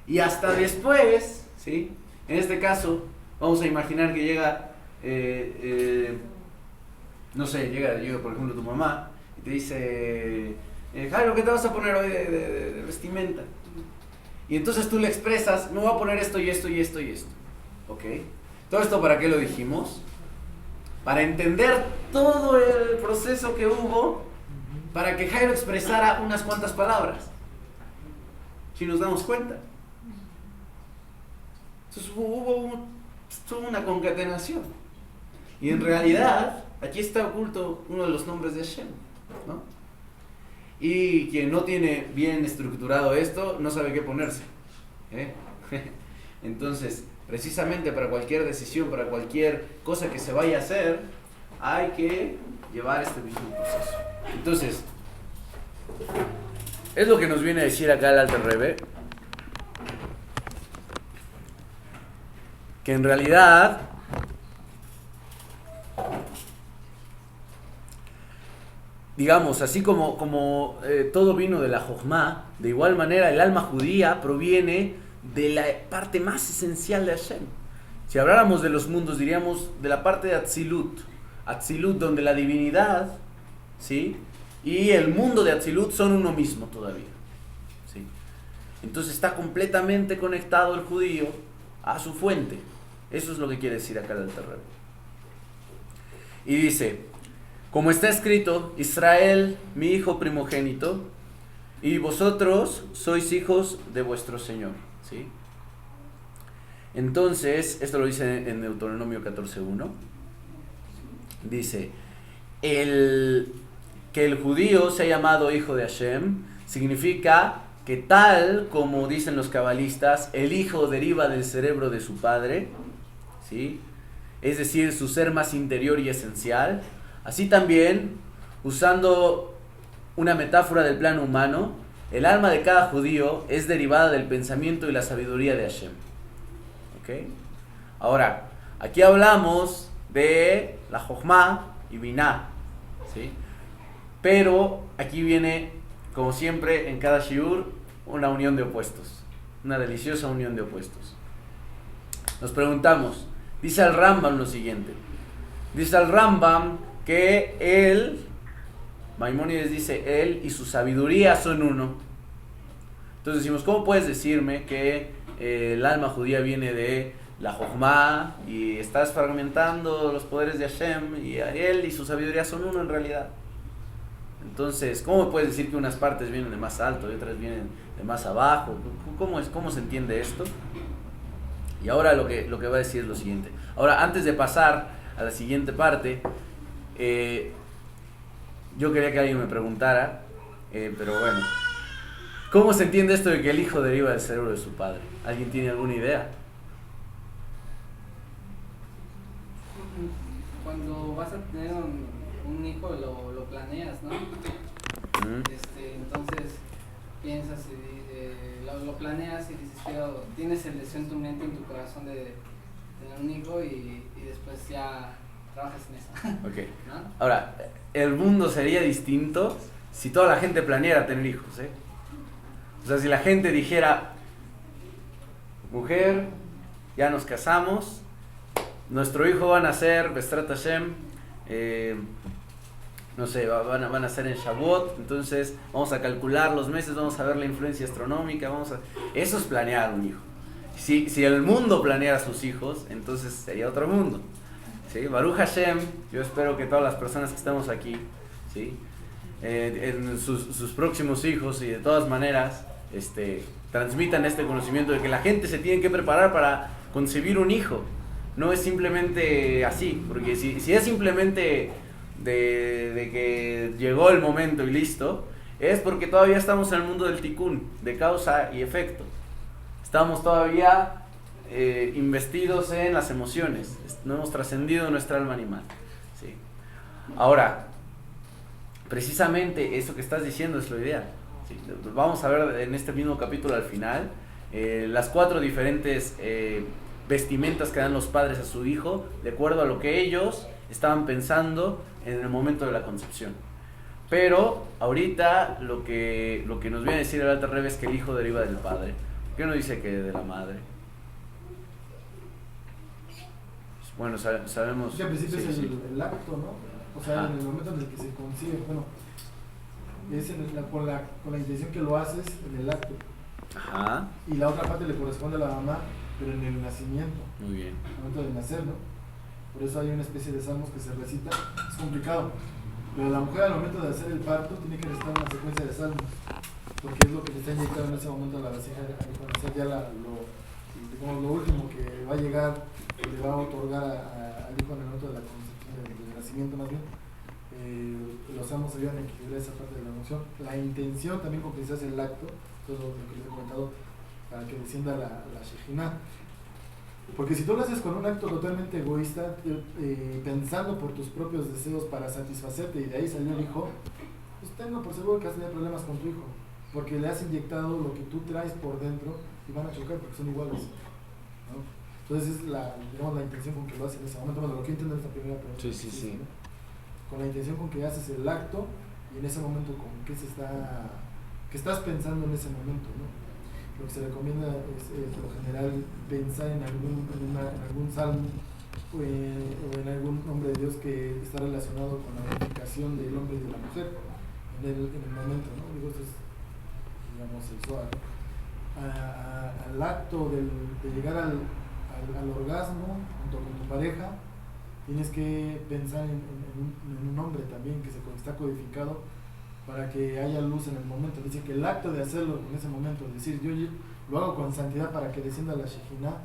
Speaker 2: Y hasta después, ¿sí? En este caso, vamos a imaginar que llega, no sé, llega por ejemplo tu mamá y te dice, Jairo, ¿qué te vas a poner hoy de vestimenta? Y entonces tú le expresas, me voy a poner esto y esto y esto y esto. ¿Ok? ¿Todo esto para qué lo dijimos? Para entender todo el proceso que hubo para que Jairo expresara unas cuantas palabras. Si nos damos cuenta. Entonces hubo una concatenación. Y en realidad, aquí está oculto uno de los nombres de Hashem, ¿no? Y quien no tiene bien estructurado esto, no sabe qué ponerse. Entonces, precisamente para cualquier decisión, para cualquier cosa que se vaya a hacer, hay que llevar este mismo proceso. Entonces, es lo que nos viene a decir acá el Alter Rebbe, que en realidad digamos, así como todo vino de la Jochma, de igual manera el alma judía proviene de la parte más esencial de Hashem. Si habláramos de los mundos, diríamos de la parte de Atzilut, donde la divinidad, ¿sí?, y el mundo de Atzilut son uno mismo todavía, ¿sí? Entonces está completamente conectado el judío a su fuente. Eso es lo que quiere decir acá el Alter Rebbe. Y dice, como está escrito, Israel, mi hijo primogénito, y vosotros sois hijos de vuestro Señor, ¿sí? Entonces, esto lo dice en Deuteronomio 14:1. Dice, que el judío sea llamado hijo de Hashem, significa que tal como dicen los cabalistas, el hijo deriva del cerebro de su padre, ¿sí? Es decir, su ser más interior y esencial. Así también, usando una metáfora del plano humano, el alma de cada judío es derivada del pensamiento y la sabiduría de Hashem. ¿Ok? Ahora, aquí hablamos de la Jochma y Binah, ¿sí? Pero aquí viene, como siempre, en cada shiur, una unión de opuestos. Una deliciosa unión de opuestos. Nos preguntamos, dice el Rambam lo siguiente. Dice el Rambam que él, Maimónides dice, él y su sabiduría son uno. Entonces decimos, ¿cómo puedes decirme que el alma judía viene de la Jochma y estás fragmentando los poderes de Hashem y a él y su sabiduría son uno en realidad? Entonces, ¿cómo puedes decir que unas partes vienen de más alto y otras vienen de más abajo? ¿Cómo se entiende esto? Y ahora lo que va a decir es lo siguiente. Ahora, antes de pasar a la siguiente parte, yo quería que alguien me preguntara, pero bueno, ¿cómo se entiende esto de que el hijo deriva del cerebro de su padre? ¿Alguien tiene alguna idea?
Speaker 6: Cuando vas a tener un hijo lo planeas, ¿no? Entonces piensas y lo planeas y dices, pero tienes el deseo en tu mente, en tu corazón de tener un hijo y después ya trabajas en eso.
Speaker 2: Ok.
Speaker 6: ¿No?
Speaker 2: Ahora, el mundo sería distinto si toda la gente planeara tener hijos, ¿eh? O sea, si la gente dijera, mujer, ya nos casamos, nuestro hijo va a nacer, Bestrat Hashem, no sé, van a nacer en Shavuot, entonces vamos a calcular los meses, vamos a ver la influencia astronómica, eso es planear un hijo. Si el mundo planeara sus hijos, entonces sería otro mundo, ¿sí? Baruch Hashem, yo espero que todas las personas que estamos aquí, ¿sí?, en sus próximos hijos y de todas maneras transmitan este conocimiento de que la gente se tiene que preparar para concebir un hijo. No es simplemente así, porque si es simplemente de que llegó el momento y listo, es porque todavía estamos en el mundo del tikkun, de causa y efecto. Estamos todavía investidos en las emociones, no hemos trascendido nuestra alma animal, ¿sí? Ahora, precisamente eso que estás diciendo es lo ideal. ¿Sí? Vamos a ver en este mismo capítulo al final las 4 diferentes vestimentas que dan los padres a su hijo de acuerdo a lo que ellos estaban pensando en el momento de la concepción. Pero ahorita lo que nos viene a decir el Alter Rebbe es que el hijo deriva del padre. ¿Por qué no dice que de la madre? Bueno, sabemos...
Speaker 3: Que al principio
Speaker 2: sí,
Speaker 3: es
Speaker 2: sí.
Speaker 3: el acto, ¿no? O sea, en el momento en el que se concibe, bueno, es con la intención que lo haces en el acto.
Speaker 2: Ajá.
Speaker 3: Y la otra parte le corresponde a la mamá, pero en el nacimiento,
Speaker 2: Muy bien.
Speaker 3: en el momento de nacer, ¿no? Por eso hay una especie de salmos que se recita, es complicado. Pero la mujer al momento de hacer el parto tiene que recitar una secuencia de salmos, porque es lo que le está inyectando en ese momento a la vasija de conocer ya lo último que va a llegar, que le va a otorgar al hijo en el momento de la concepción, del nacimiento más bien. Los salmos ayudan a equilibrar esa parte de la emoción. La intención también con que se hace el acto, todo lo que les he comentado, para que descienda la Shejinah. Porque si tú lo haces con un acto totalmente egoísta, pensando por tus propios deseos para satisfacerte y de ahí salió el hijo, pues tengo por seguro que vas a tener problemas con tu hijo, porque le has inyectado lo que tú traes por dentro y van a chocar porque son iguales, ¿no? Entonces es la intención con que lo haces en ese momento. Bueno, lo que entiendo en esta primera pregunta.
Speaker 2: Sí.
Speaker 3: ¿No? Con la intención con que haces el acto y en ese momento con qué estás pensando en ese momento, ¿no? Lo que se recomienda es, por lo general, pensar en algún salmo o en algún nombre de Dios que está relacionado con la unificación del hombre y de la mujer en el momento, ¿no? Digo, esto es, digamos, sexual, ¿no? Al acto de llegar al orgasmo junto con tu pareja, tienes que pensar en un nombre también que está codificado para que haya luz en el momento. Dice que el acto de hacerlo en ese momento, es decir, yo lo hago con santidad para que descienda la Shejinah,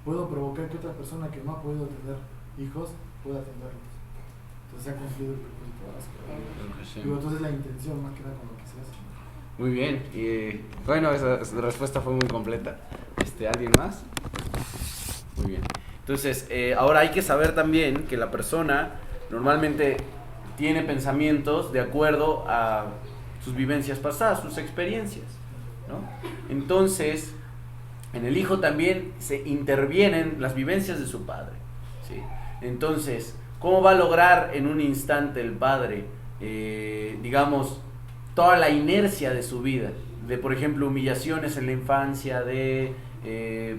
Speaker 3: puedo provocar que otra persona que no ha podido tener hijos pueda tenerlos. Entonces se ha cumplido el propósito básico. Entonces la intención más que nada con lo que se hace.
Speaker 2: Muy bien. Y bueno, esa respuesta fue muy completa. ¿Alguien más? Muy bien. Entonces, ahora hay que saber también que la persona normalmente tiene pensamientos de acuerdo a sus vivencias pasadas, sus experiencias, ¿no? Entonces, en el hijo también se intervienen las vivencias de su padre, ¿sí? Entonces, ¿cómo va a lograr en un instante el padre, digamos, toda la inercia de su vida? De, por ejemplo, humillaciones en la infancia, de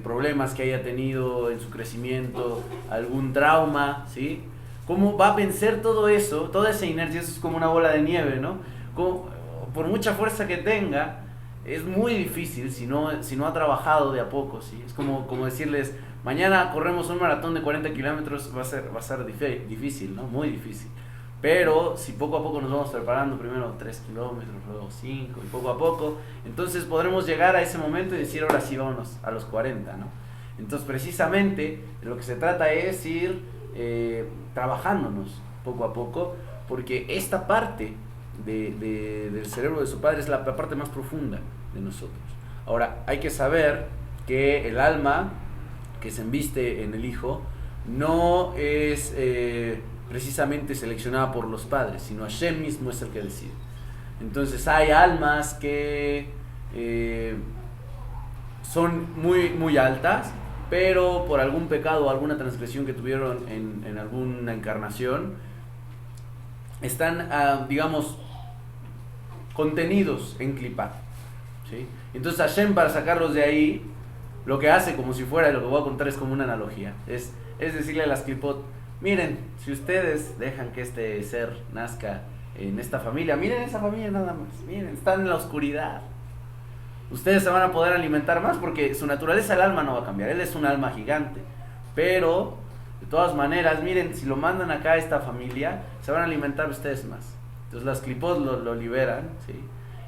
Speaker 2: problemas que haya tenido en su crecimiento, algún trauma, ¿sí? ¿Cómo va a vencer todo eso, toda esa inercia? Eso es como una bola de nieve, ¿no? Por mucha fuerza que tenga, es muy difícil si no ha trabajado de a poco, ¿sí? Es como decirles, mañana corremos un maratón de 40 kilómetros, va a ser difícil, ¿no? Muy difícil. Pero si poco a poco nos vamos preparando, primero 3 kilómetros, luego 5, y poco a poco, entonces podremos llegar a ese momento y decir, ahora sí, vámonos a los 40, ¿no? Entonces, precisamente, de lo que se trata es ir trabajándonos poco a poco, porque esta parte del cerebro de su padre es la parte más profunda de nosotros. Ahora, hay que saber que el alma que se embiste en el hijo no es precisamente seleccionada por los padres, sino Hashem mismo es el que decide. Entonces hay almas que son muy, muy altas, pero por algún pecado o alguna transgresión que tuvieron en alguna encarnación, están, digamos, contenidos en Klipá, ¿sí? Entonces Hashem, para sacarlos de ahí, lo que hace, como si fuera, lo que voy a contar es como una analogía, es decirle a las Klipot, miren, si ustedes dejan que este ser nazca en esta familia, miren esa familia nada más, miren, están en la oscuridad. Ustedes se van a poder alimentar más porque su naturaleza, el alma no va a cambiar, él es un alma gigante, pero de todas maneras, miren, si lo mandan acá a esta familia, se van a alimentar ustedes más. Entonces las Klipot lo liberan, ¿sí?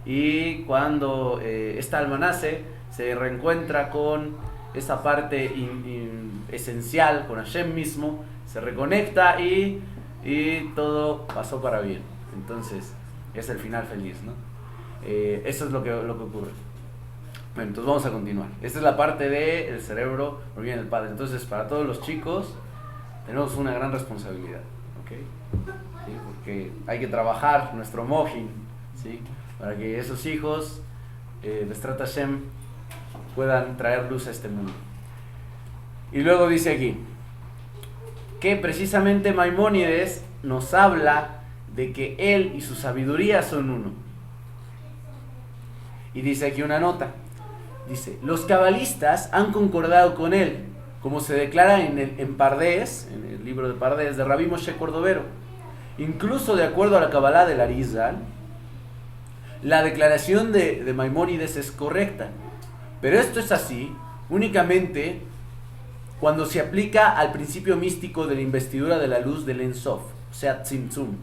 Speaker 2: Y cuando esta alma nace, se reencuentra con esa parte esencial, con Hashem mismo, se reconecta y todo pasó para bien. Entonces es el final feliz, ¿no? Eso es lo que ocurre. Bueno, entonces vamos a continuar. Esta es la parte del cerebro, muy bien, el padre. Entonces, para todos los chicos tenemos una gran responsabilidad, ¿ok? ¿Sí? Porque hay que trabajar nuestro mohin, ¿sí? Para que esos hijos, Bestrat Hashem, puedan traer luz a este mundo. Y luego dice aquí que precisamente Maimónides nos habla de que él y su sabiduría son uno. Y dice aquí una nota. Dice, los cabalistas han concordado con él, como se declara en Pardés, en el libro de Pardés, de Rabbi Moshe Cordovero. Incluso de acuerdo a la Kabbalah del Arizal, la declaración de Maimónides es correcta. Pero esto es así únicamente cuando se aplica al principio místico de la investidura de la luz del Ein Sof, o sea, Tzimtzum,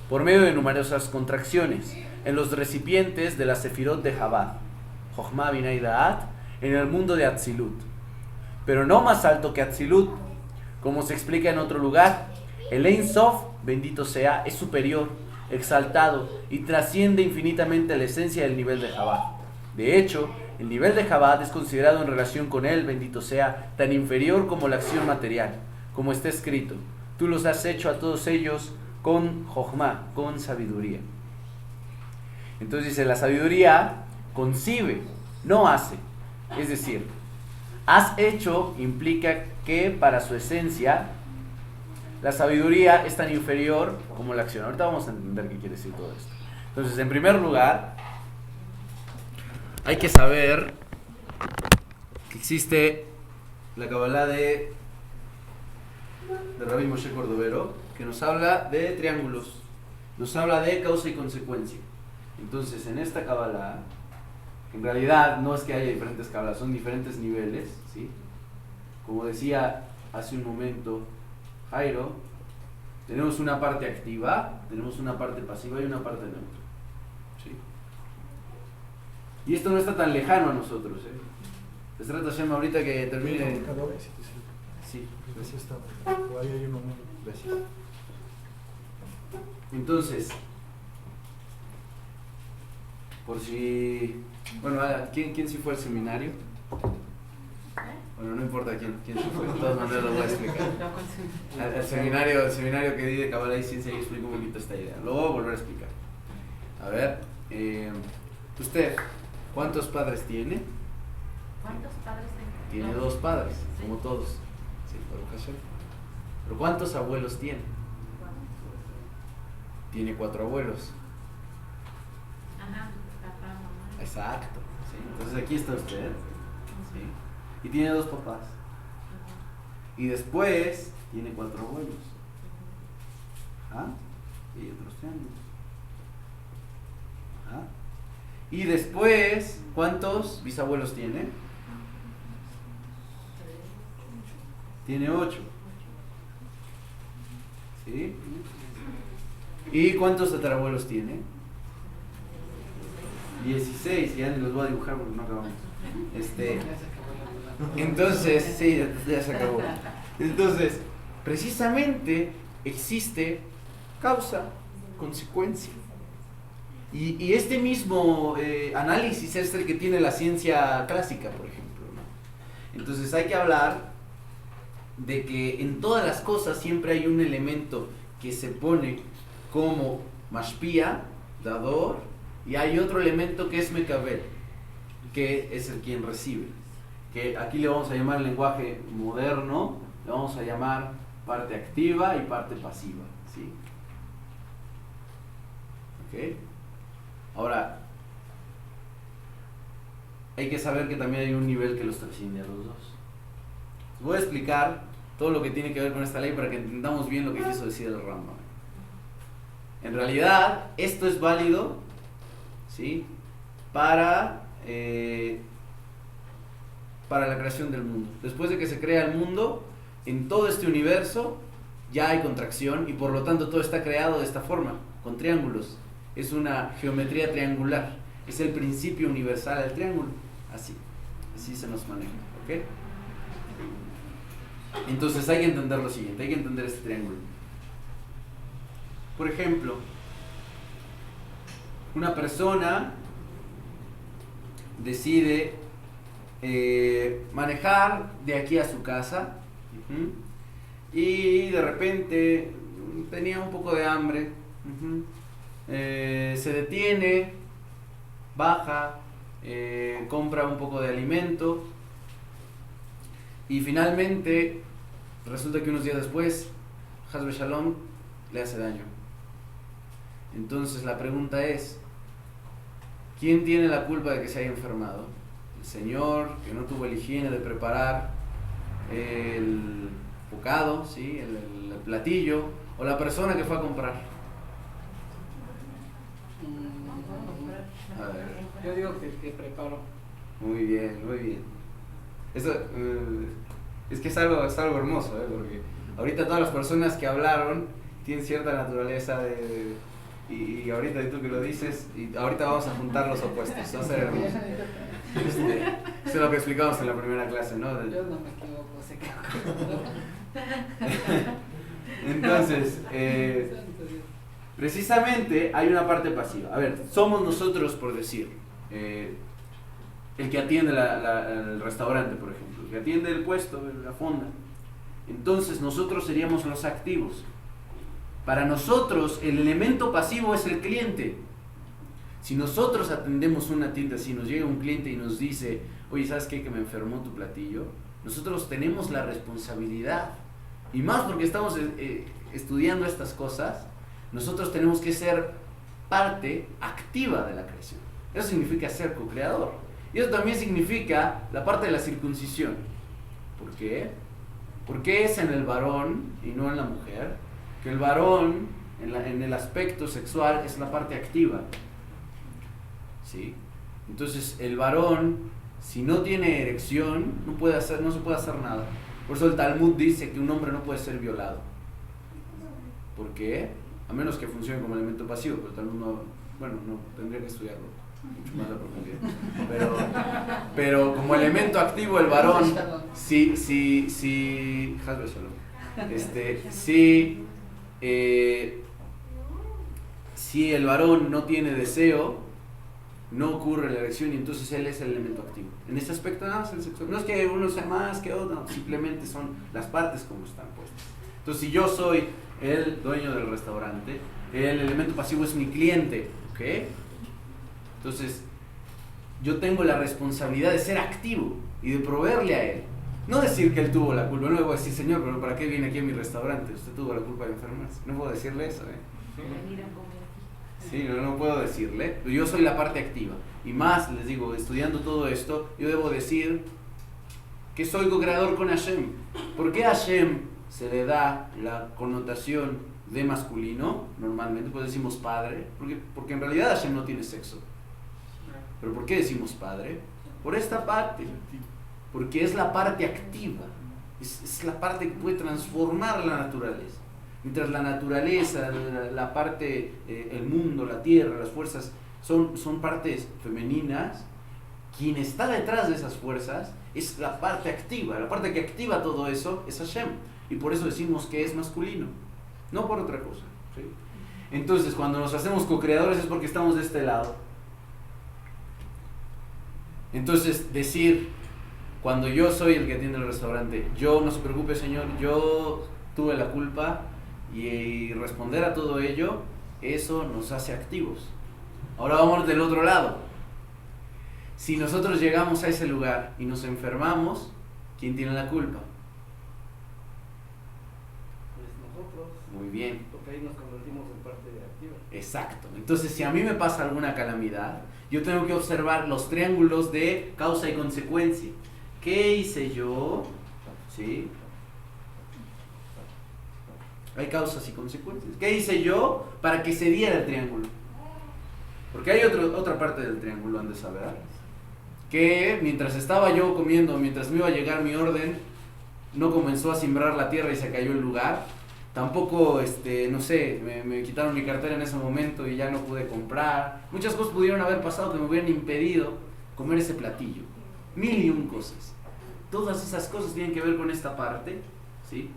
Speaker 2: por medio de numerosas contracciones en los recipientes de la Sefirot de Chabad, Jochma, Binah y Da'at, en el mundo de Atzilut, pero no más alto que Atzilut, como se explica en otro lugar. El Ein Sof, bendito sea, es superior, exaltado y trasciende infinitamente la esencia del nivel de Chabad. De hecho, el nivel de Chabad es considerado en relación con él, bendito sea, tan inferior como la acción material, como está escrito: tú los has hecho a todos ellos con Jochma, con sabiduría. Entonces dice, la sabiduría concibe, no hace. Es decir, has hecho implica que para su esencia la sabiduría es tan inferior como la acción. Ahorita vamos a entender qué quiere decir todo esto. Entonces, en primer lugar, hay que saber que existe la Kabbalah de Rabbi Moshe Cordovero, que nos habla de triángulos, nos habla de causa y consecuencia. Entonces, en esta Kabbalah, en realidad no es que haya diferentes Kabbalah, son diferentes niveles, ¿sí? Como decía hace un momento Jairo, tenemos una parte activa, tenemos una parte pasiva y una parte neutra, ¿sí? Y esto no está tan lejano a nosotros, ¿eh? Les trata Hashem ahorita que termine. Sí.
Speaker 3: Gracias. Ahí hay uno. Gracias.
Speaker 2: Entonces, por si... Bueno, ¿quién sí fue al seminario? Bueno, no importa quién sí fue, de todas maneras lo voy a explicar. El seminario que di de Kabbalah y Ciencia, y explico un poquito esta idea. Lo voy a volver a explicar. A ver, usted, ¿cuántos padres tiene?
Speaker 5: ¿Cuántos padres tengo?
Speaker 2: Tiene 2 padres,
Speaker 5: Sí.
Speaker 2: como todos. Sí, Baruch Hashem. Pero ¿cuántos abuelos tiene? Tiene 4 abuelos.
Speaker 5: Ajá, papá, mamá.
Speaker 2: Exacto. ¿Sí? Entonces aquí está usted. ¿Sí? Y tiene 2 papás. Y después tiene 4 abuelos. ¿Ah? Y otros triángulos. ¿Ah? Y después, ¿cuántos bisabuelos tiene? Tiene 8. ¿Sí? ¿Y cuántos tatarabuelos tiene? 16. Ya los voy a dibujar porque no acabamos. Entonces, sí, ya se acabó. Entonces, precisamente existe causa, consecuencia. Y este mismo análisis es el que tiene la ciencia clásica, por ejemplo, ¿no? Entonces hay que hablar de que en todas las cosas siempre hay un elemento que se pone como mashpia, dador, y hay otro elemento que es mekabel, que es el quien recibe, que aquí le vamos a llamar en lenguaje moderno, le vamos a llamar parte activa y parte pasiva, ¿sí? ¿Ok? Ahora, hay que saber que también hay un nivel que los trasciende a los dos. Les voy a explicar todo lo que tiene que ver con esta ley para que entendamos bien lo que quiso decir el Rambam. En realidad, esto es válido, ¿sí?, para la creación del mundo. Después de que se crea el mundo, en todo este universo ya hay contracción y por lo tanto todo está creado de esta forma, con triángulos. Es una geometría triangular, es el principio universal del triángulo, así se nos maneja, ¿ok? Entonces hay que entender lo siguiente, hay que entender este triángulo. Por ejemplo, una persona decide manejar de aquí a su casa, y de repente tenía un poco de hambre. Se detiene, baja, compra un poco de alimento y finalmente resulta que unos días después Hasbe Shalom le hace daño. Entonces la pregunta es, ¿quién tiene la culpa de que se haya enfermado? ¿El señor que no tuvo la higiene de preparar el bocado, ¿sí? el platillo, o la persona que fue a comprar? A ver.
Speaker 6: Yo digo que preparo.
Speaker 2: Muy bien, muy bien. Eso es que es algo hermoso, porque ahorita todas las personas que hablaron tienen cierta naturaleza y ahorita tú que lo dices, y ahorita vamos a juntar los opuestos, va a ser hermoso. Eso es lo que explicamos en la primera clase, ¿no?
Speaker 6: Yo no me equivoco, sé que
Speaker 2: Entonces, precisamente hay una parte pasiva. A ver, somos nosotros, por decir, el que atiende el restaurante, por ejemplo, el que atiende el puesto, la fonda. Entonces nosotros seríamos los activos. Para nosotros el elemento pasivo es el cliente. Si nosotros atendemos una tienda, si nos llega un cliente y nos dice, oye, ¿sabes qué? Que me enfermó tu platillo. Nosotros tenemos la responsabilidad. Y más porque estamos estudiando estas cosas, nosotros tenemos que ser parte activa de la creación. Eso significa ser co-creador. Y eso también significa la parte de la circuncisión. ¿Por qué? Porque es en el varón y no en la mujer. Que el varón, en el aspecto sexual, es la parte activa. ¿Sí? Entonces, el varón, si no tiene erección, no se puede hacer nada. Por eso el Talmud dice que un hombre no puede ser violado. ¿Por qué? A menos que funcione como elemento pasivo, pero el Talmud no tendría que estudiarlo mucho más a profundidad. Pero como elemento activo, el varón, si el varón no tiene deseo, no ocurre la erección y entonces él es el elemento activo. En este aspecto nada más el sexo. No es que uno sea más que otro, no, simplemente son las partes como están puestas. Entonces si yo soy el dueño del restaurante, el elemento pasivo es mi cliente, ¿ok? Entonces yo tengo la responsabilidad de ser activo y de proveerle a él. No decir que él tuvo la culpa, no le voy a decir, señor, pero ¿para qué viene aquí a mi restaurante? Usted tuvo la culpa de enfermarse. No puedo decirle eso,
Speaker 4: Venir a comer aquí.
Speaker 2: Sí, no puedo decirle. Yo soy la parte activa. Y más, les digo, estudiando todo esto, yo debo decir que soy co-creador con Hashem. ¿Por qué a Hashem se le da la connotación de masculino? Normalmente, pues decimos padre. Porque en realidad Hashem no tiene sexo. ¿Pero por qué decimos padre? Por esta parte. Porque es la parte activa. Es la parte que puede transformar la naturaleza. Mientras la naturaleza, la parte, el mundo, la tierra, las fuerzas son partes femeninas, quien está detrás de esas fuerzas es la parte activa. La parte que activa todo eso es Hashem. Y por eso decimos que es masculino, no por otra cosa, ¿sí? Entonces, cuando nos hacemos co-creadores es porque estamos de este lado. Entonces, decir, cuando yo soy el que atiende el restaurante, yo, no se preocupe señor, yo tuve la culpa, y responder a todo ello, eso nos hace activos. Ahora vamos del otro lado. Si nosotros llegamos a ese lugar y nos enfermamos, ¿quién tiene la culpa?
Speaker 6: Pues nosotros.
Speaker 2: Muy bien.
Speaker 6: Porque ahí nos convertimos en parte activa.
Speaker 2: Exacto. Entonces, si a mí me pasa alguna calamidad, yo tengo que observar los triángulos de causa y consecuencia. ¿Qué hice yo? ¿Sí? Hay causas y consecuencias. ¿Qué hice yo para que se diera el triángulo? Porque hay otra parte del triángulo, han de saber, que mientras estaba yo comiendo, mientras me iba a llegar mi orden, no comenzó a cimbrar la tierra y se cayó el lugar. Tampoco, no sé, me quitaron mi cartera en ese momento y ya no pude comprar. Muchas cosas pudieron haber pasado que me hubieran impedido comer ese platillo. 1001 cosas. Todas esas cosas tienen que ver con esta parte, ¿sí?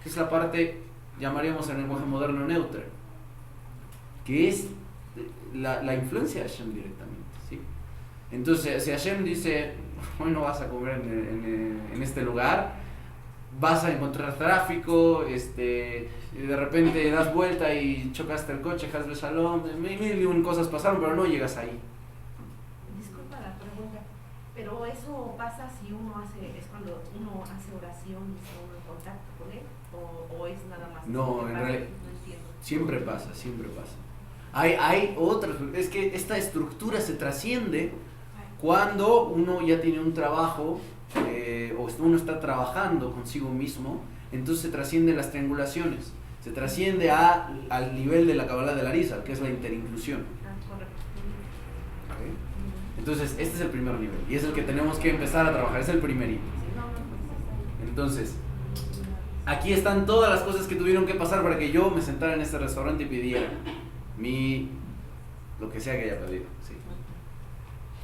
Speaker 2: Que es la parte, llamaríamos en el lenguaje moderno, neutra, que es la influencia de Hashem directamente, ¿sí? Entonces, si Hashem dice, hoy no vas a comer en este lugar, vas a encontrar tráfico, de repente das vuelta y chocaste el coche, Haz de Shalom, mil y un cosas pasaron, pero no llegas ahí.
Speaker 5: Disculpa la pregunta, pero eso pasa si es cuando uno hace oración y está uno en contacto con él, o es nada más.
Speaker 2: No, en realidad
Speaker 5: No entiendo.
Speaker 2: siempre pasa. Hay otras, es que esta estructura se trasciende cuando uno ya tiene un trabajo o uno está trabajando consigo mismo, entonces se trasciende las triangulaciones, se trasciende al nivel de la Kabbalah de Arizal, que es la interinclusión.
Speaker 5: Correcto.
Speaker 2: ¿Okay? Entonces este es el primer nivel y es el que tenemos que empezar a trabajar, es el primerito. Entonces, aquí están todas las cosas que tuvieron que pasar para que yo me sentara en este restaurante y pidiera lo que sea que haya pedido, ¿sí?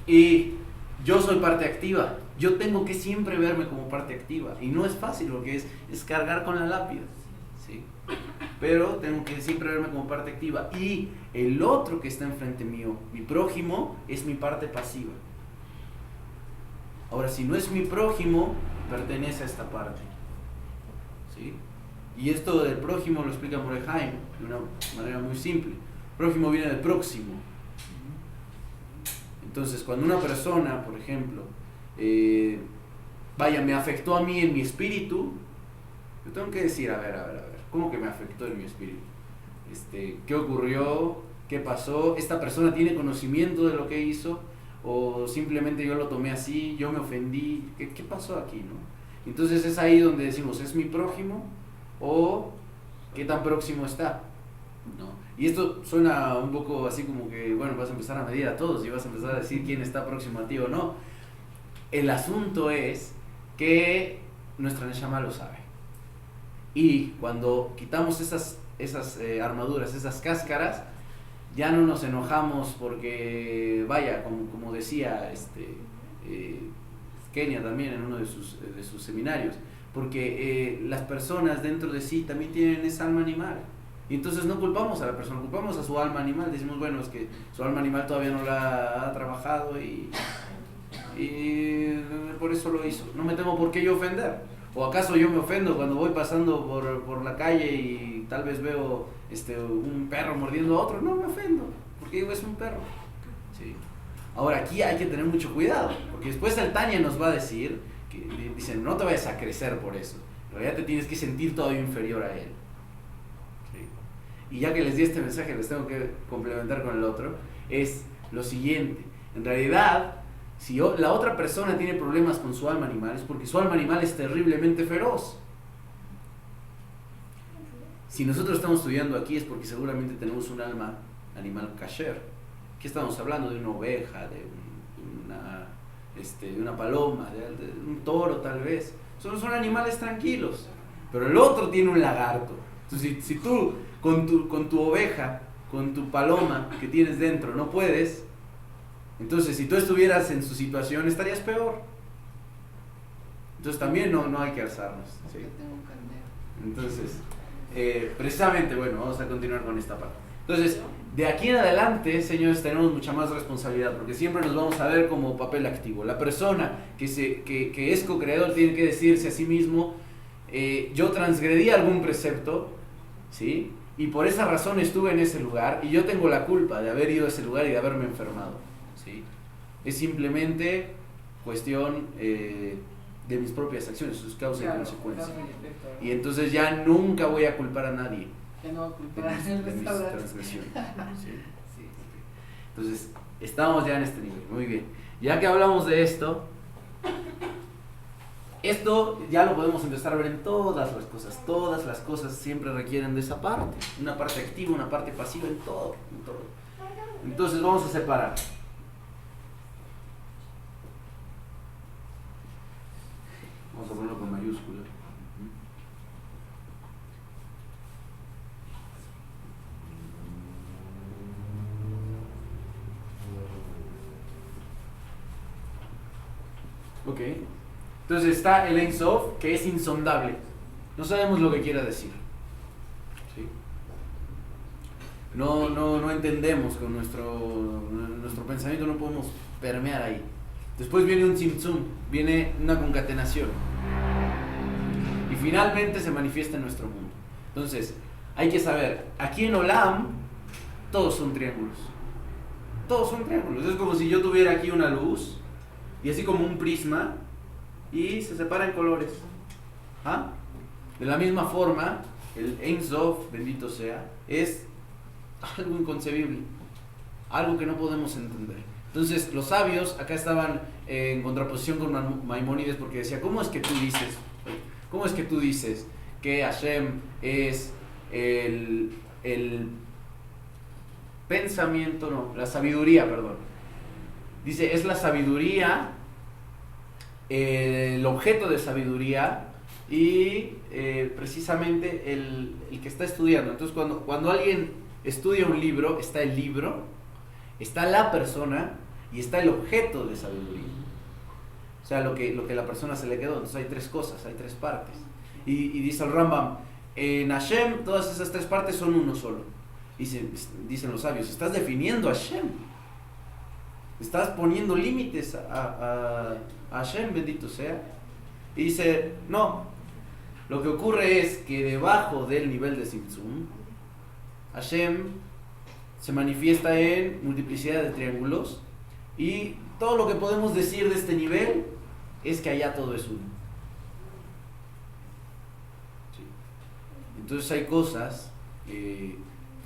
Speaker 2: Y yo soy parte activa, yo tengo que siempre verme como parte activa y no es fácil porque es cargar con la lápida, ¿sí? Pero tengo que siempre verme como parte activa y el otro que está enfrente mío, mi prójimo, es mi parte pasiva. Ahora, si no es mi prójimo, pertenece a esta parte, ¿sí? Y esto del prójimo lo explica Mordechai de una manera muy simple. Prójimo viene del próximo. Entonces, cuando una persona, por ejemplo, me afectó a mí en mi espíritu, yo tengo que decir, a ver, ¿cómo que me afectó en mi espíritu? ¿Qué ocurrió? ¿Qué pasó? ¿Esta persona tiene conocimiento de lo que hizo? ¿O simplemente yo lo tomé así, yo me ofendí? ¿Qué pasó aquí, no? Entonces es ahí donde decimos, ¿es mi prójimo? ¿O qué tan próximo está? ¿No? Y esto suena un poco así como que, bueno, vas a empezar a medir a todos y vas a empezar a decir quién está próximo a ti o no. El asunto es que nuestra Neshama lo sabe. Y cuando quitamos esas armaduras, esas cáscaras, ya no nos enojamos porque, vaya, como decía Kenia también en uno de sus seminarios, porque las personas dentro de sí también tienen esa alma animal. Y entonces no culpamos a la persona, culpamos a su alma animal. Decimos, bueno, es que su alma animal todavía no la ha trabajado y por eso lo hizo. No me tengo por qué yo ofender. ¿O acaso yo me ofendo cuando voy pasando por la calle y tal vez veo un perro mordiendo a otro? No me ofendo, porque digo, es un perro. ¿Sí? Ahora, aquí hay que tener mucho cuidado, porque después el Tanya nos va a decir, que dicen, no te vayas a crecer por eso. En realidad te tienes que sentir todavía inferior a él. Y ya que les di este mensaje, les tengo que complementar con el otro, es lo siguiente. En realidad, si la otra persona tiene problemas con su alma animal, es porque su alma animal es terriblemente feroz. Si nosotros estamos estudiando aquí, es porque seguramente tenemos un alma animal kasher. ¿Qué estamos hablando? De una oveja, de una paloma, de un toro tal vez. Son animales tranquilos. Pero el otro tiene un lagarto. Entonces, si tú con tu oveja, con tu paloma que tienes dentro no puedes, entonces si tú estuvieras en su situación estarías peor. Entonces también no hay que alzarnos, ¿sí? Entonces, precisamente, bueno, vamos a continuar con esta parte. Entonces, de aquí en adelante, señores, tenemos mucha más responsabilidad, porque siempre nos vamos a ver como papel activo. La persona que es co-creador tiene que decirse a sí mismo, yo transgredí algún precepto, ¿sí? Y por esa razón estuve en ese lugar, y yo tengo la culpa de haber ido a ese lugar y de haberme enfermado, ¿sí? Es simplemente cuestión de mis propias acciones, sus causas y consecuencias. Y entonces ya nunca voy a culpar a nadie
Speaker 6: Ya no culpar
Speaker 2: de mis transgresiones, ¿sí? Sí. Entonces, estamos ya en este nivel, muy bien. Ya que hablamos de esto ya lo podemos empezar a ver en todas las cosas siempre requieren de esa parte, una parte activa, una parte pasiva, en todo. Entonces vamos a separar. Vamos a ponerlo con mayúscula. Ok. Entonces está el Ein Sof, que es insondable. No sabemos lo que quiera decir. ¿Sí? No entendemos con nuestro pensamiento, no podemos permear ahí. Después viene un Tzimtzum, viene una concatenación. Y finalmente se manifiesta en nuestro mundo. Entonces, hay que saber, aquí en Olam, todos son triángulos. Todos son triángulos. Es como si yo tuviera aquí una luz, y así como un prisma, y se separa en colores. ¿Ah? De la misma forma, el Ein Sof, bendito sea, es algo inconcebible, algo que no podemos entender. Entonces, los sabios acá estaban en contraposición con Maimónides, porque decía, ¿cómo es que tú dices que Hashem es el pensamiento, no, la sabiduría, perdón? Dice, es la sabiduría, el objeto de sabiduría y precisamente el que está estudiando. Entonces, cuando alguien estudia un libro, está el libro, está la persona y está el objeto de sabiduría. O sea, lo que la persona se le quedó. Entonces hay tres cosas, hay tres partes. Y dice el Rambam, en Hashem todas esas tres partes son uno solo. Dicen los sabios, estás definiendo a Hashem. Estás poniendo límites a Hashem, bendito sea. Y dice, no, lo que ocurre es que debajo del nivel de Tzimtzum, Hashem se manifiesta en multiplicidad de triángulos, y todo lo que podemos decir de este nivel es que allá todo es uno. ¿Sí? Entonces hay cosas que,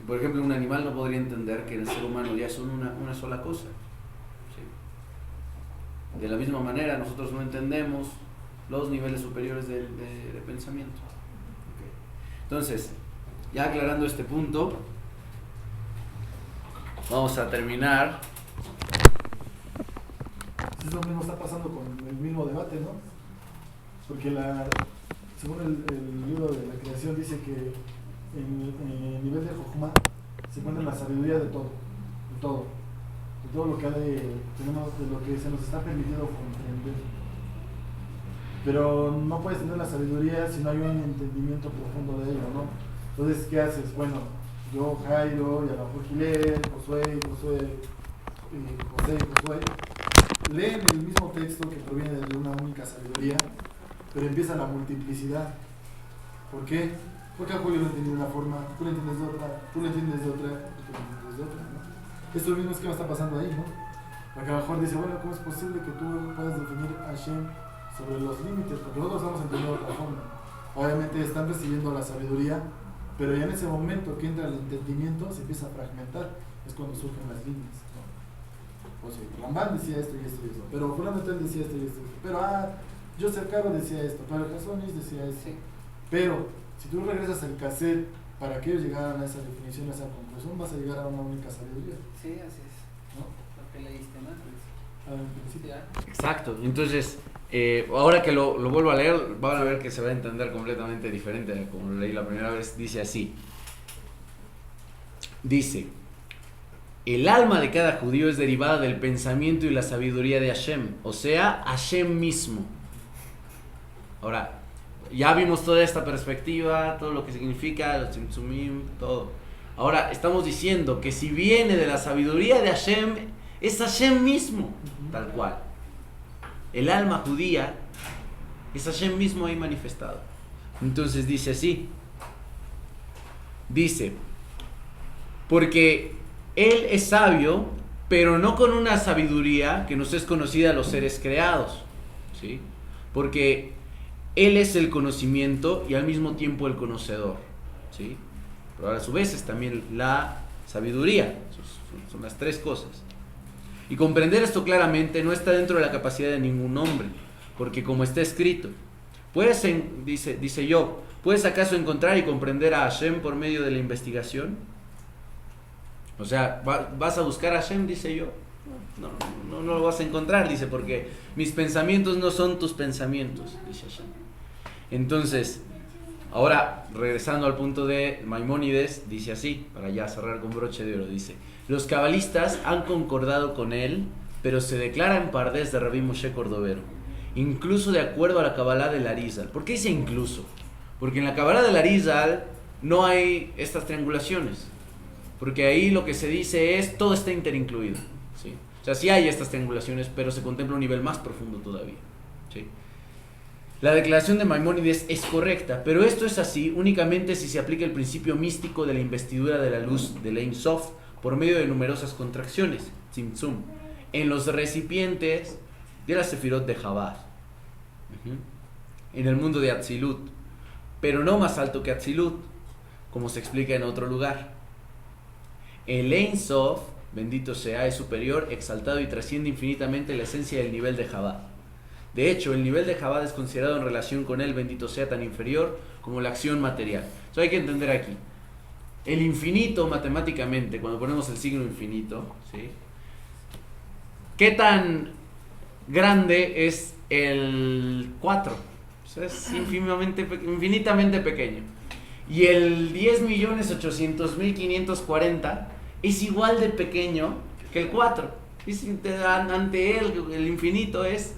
Speaker 2: por ejemplo, un animal no podría entender que en el ser humano ya son una sola cosa. ¿Sí? De la misma manera, nosotros no entendemos los niveles superiores de pensamiento. ¿Okay? Entonces, ya aclarando este punto, vamos a terminar.
Speaker 3: Eso mismo está pasando con el mismo debate, ¿no? Porque según el libro de la creación dice que en el nivel de Jochma se encuentra la sabiduría de todo lo que tenemos, de lo que se nos está permitido comprender. Pero no puedes tener la sabiduría si no hay un entendimiento profundo de ello, ¿no? Entonces, ¿qué haces? Bueno, yo, Jairo, y a lo mejor Gilel, Josué, leen el mismo texto que proviene de una única sabiduría, pero empieza la multiplicidad. ¿Por qué? Porque a Julio lo entiende de una forma, tú lo entiendes de otra, tú lo entiendes de otra, tú lo entiendes de otra, ¿no? Esto mismo es que me está pasando ahí, ¿no? Porque a lo mejor dice, bueno, ¿cómo es posible que tú puedas definir a Hashem sobre los límites? Porque nosotros estamos entendiendo de otra forma. Obviamente están recibiendo la sabiduría, pero ya en ese momento que entra el entendimiento se empieza a fragmentar, es cuando surgen las líneas, ¿no? O sea, Rambam decía esto y esto y esto, pero fulano tal decía esto y esto, pero Joseph Caro decía esto, pero Jasonis decía esto.
Speaker 6: Sí.
Speaker 3: Pero si tú regresas al cassette para que ellos llegaran a esa definición, a esa conclusión, vas a llegar a una única sabiduría,
Speaker 6: Sí, así es.
Speaker 3: ¿no?
Speaker 6: Lo que leíste, ¿no?
Speaker 3: Al principio.
Speaker 2: Exacto. Entonces, ahora que lo vuelvo a leer, van a ver que se va a entender completamente diferente a como lo leí la primera vez. Dice así. Dice, el alma de cada judío es derivada del pensamiento y la sabiduría de Hashem, o sea, Hashem mismo. Ahora, ya vimos toda esta perspectiva, todo lo que significa, los tzimtzumim, todo. Ahora, estamos diciendo que si viene de la sabiduría de Hashem, es Hashem mismo, tal cual. El alma judía es Hashem mismo ahí manifestado. Entonces dice así. Dice, porque Él es sabio, pero no con una sabiduría que nos es conocida a los seres creados, ¿sí? Porque Él es el conocimiento y al mismo tiempo el conocedor, ¿sí? Pero a su vez es también la sabiduría. Son las tres cosas. Y comprender esto claramente no está dentro de la capacidad de ningún hombre, porque como está escrito, dice Job, ¿puedes acaso encontrar y comprender a Hashem por medio de la investigación? O sea, ¿vas a buscar a Hashem? Dice Job. No lo vas a encontrar, dice, porque mis pensamientos no son tus pensamientos, dice Hashem. Entonces, ahora, regresando al punto de Maimónides, dice así, para ya cerrar con broche de oro, dice, los cabalistas han concordado con él, pero se declaran pardés de Rabbi Moshe Cordovero, incluso de acuerdo a la Kabbalah del Arizal. ¿Por qué dice incluso? Porque en la Kabbalah del Arizal no hay estas triangulaciones, porque ahí lo que se dice es, todo está interincluido, ¿sí? O sea, sí hay estas triangulaciones, pero se contempla un nivel más profundo todavía, ¿sí? La declaración de Maimónides es correcta, pero esto es así únicamente si se aplica el principio místico de la investidura de la luz del Ein Sof por medio de numerosas contracciones, Tzimtzum, en los recipientes de la Sefirot de Chabad, en el mundo de Atzilut, pero no más alto que Atzilut, como se explica en otro lugar. El Ein Sof, bendito sea, es superior, exaltado y trasciende infinitamente la esencia del nivel de Chabad. De hecho, el nivel de Chabad es considerado en relación con él, bendito sea, tan inferior como la acción material. Eso hay que entender aquí. El infinito, matemáticamente, cuando ponemos el signo infinito, ¿sí? ¿Qué tan grande es el 4? O sea, es infinitamente pequeño. Y el 10.800.540 es igual de pequeño que el 4. Ante él, el infinito es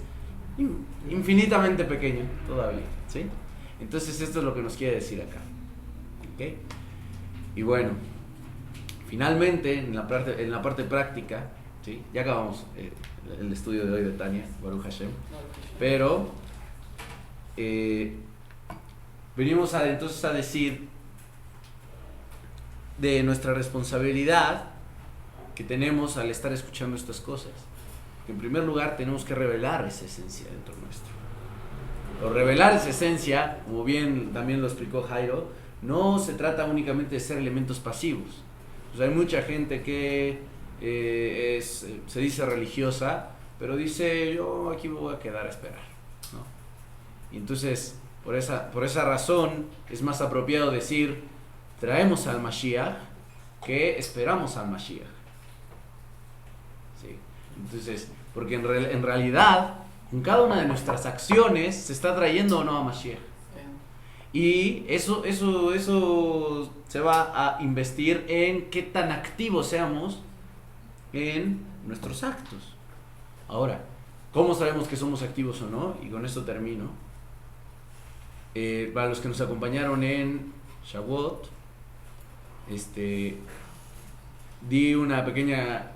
Speaker 2: infinitamente pequeño todavía, ¿sí? Entonces esto es lo que nos quiere decir acá, ¿okay? Y bueno, finalmente en la parte práctica, ¿sí? Ya acabamos el estudio de hoy de Tania, Baruch Hashem, pero venimos entonces a decir de nuestra responsabilidad que tenemos al estar escuchando estas cosas. En primer lugar, tenemos que revelar esa esencia dentro nuestro. O revelar esa esencia, como bien también lo explicó Jairo, no se trata únicamente de ser elementos pasivos. Pues hay mucha gente que se dice religiosa, pero dice, yo aquí me voy a quedar a esperar, ¿no? Y entonces, por esa razón, es más apropiado decir, traemos al Mashiach que esperamos al Mashiach. ¿Sí? Entonces, porque en realidad, con cada una de nuestras acciones se está trayendo o no a Mashiach. Y eso se va a investir en qué tan activos seamos en nuestros actos. Ahora, ¿cómo sabemos que somos activos o no? Y con esto termino. Para los que nos acompañaron en Shavuot, di una pequeña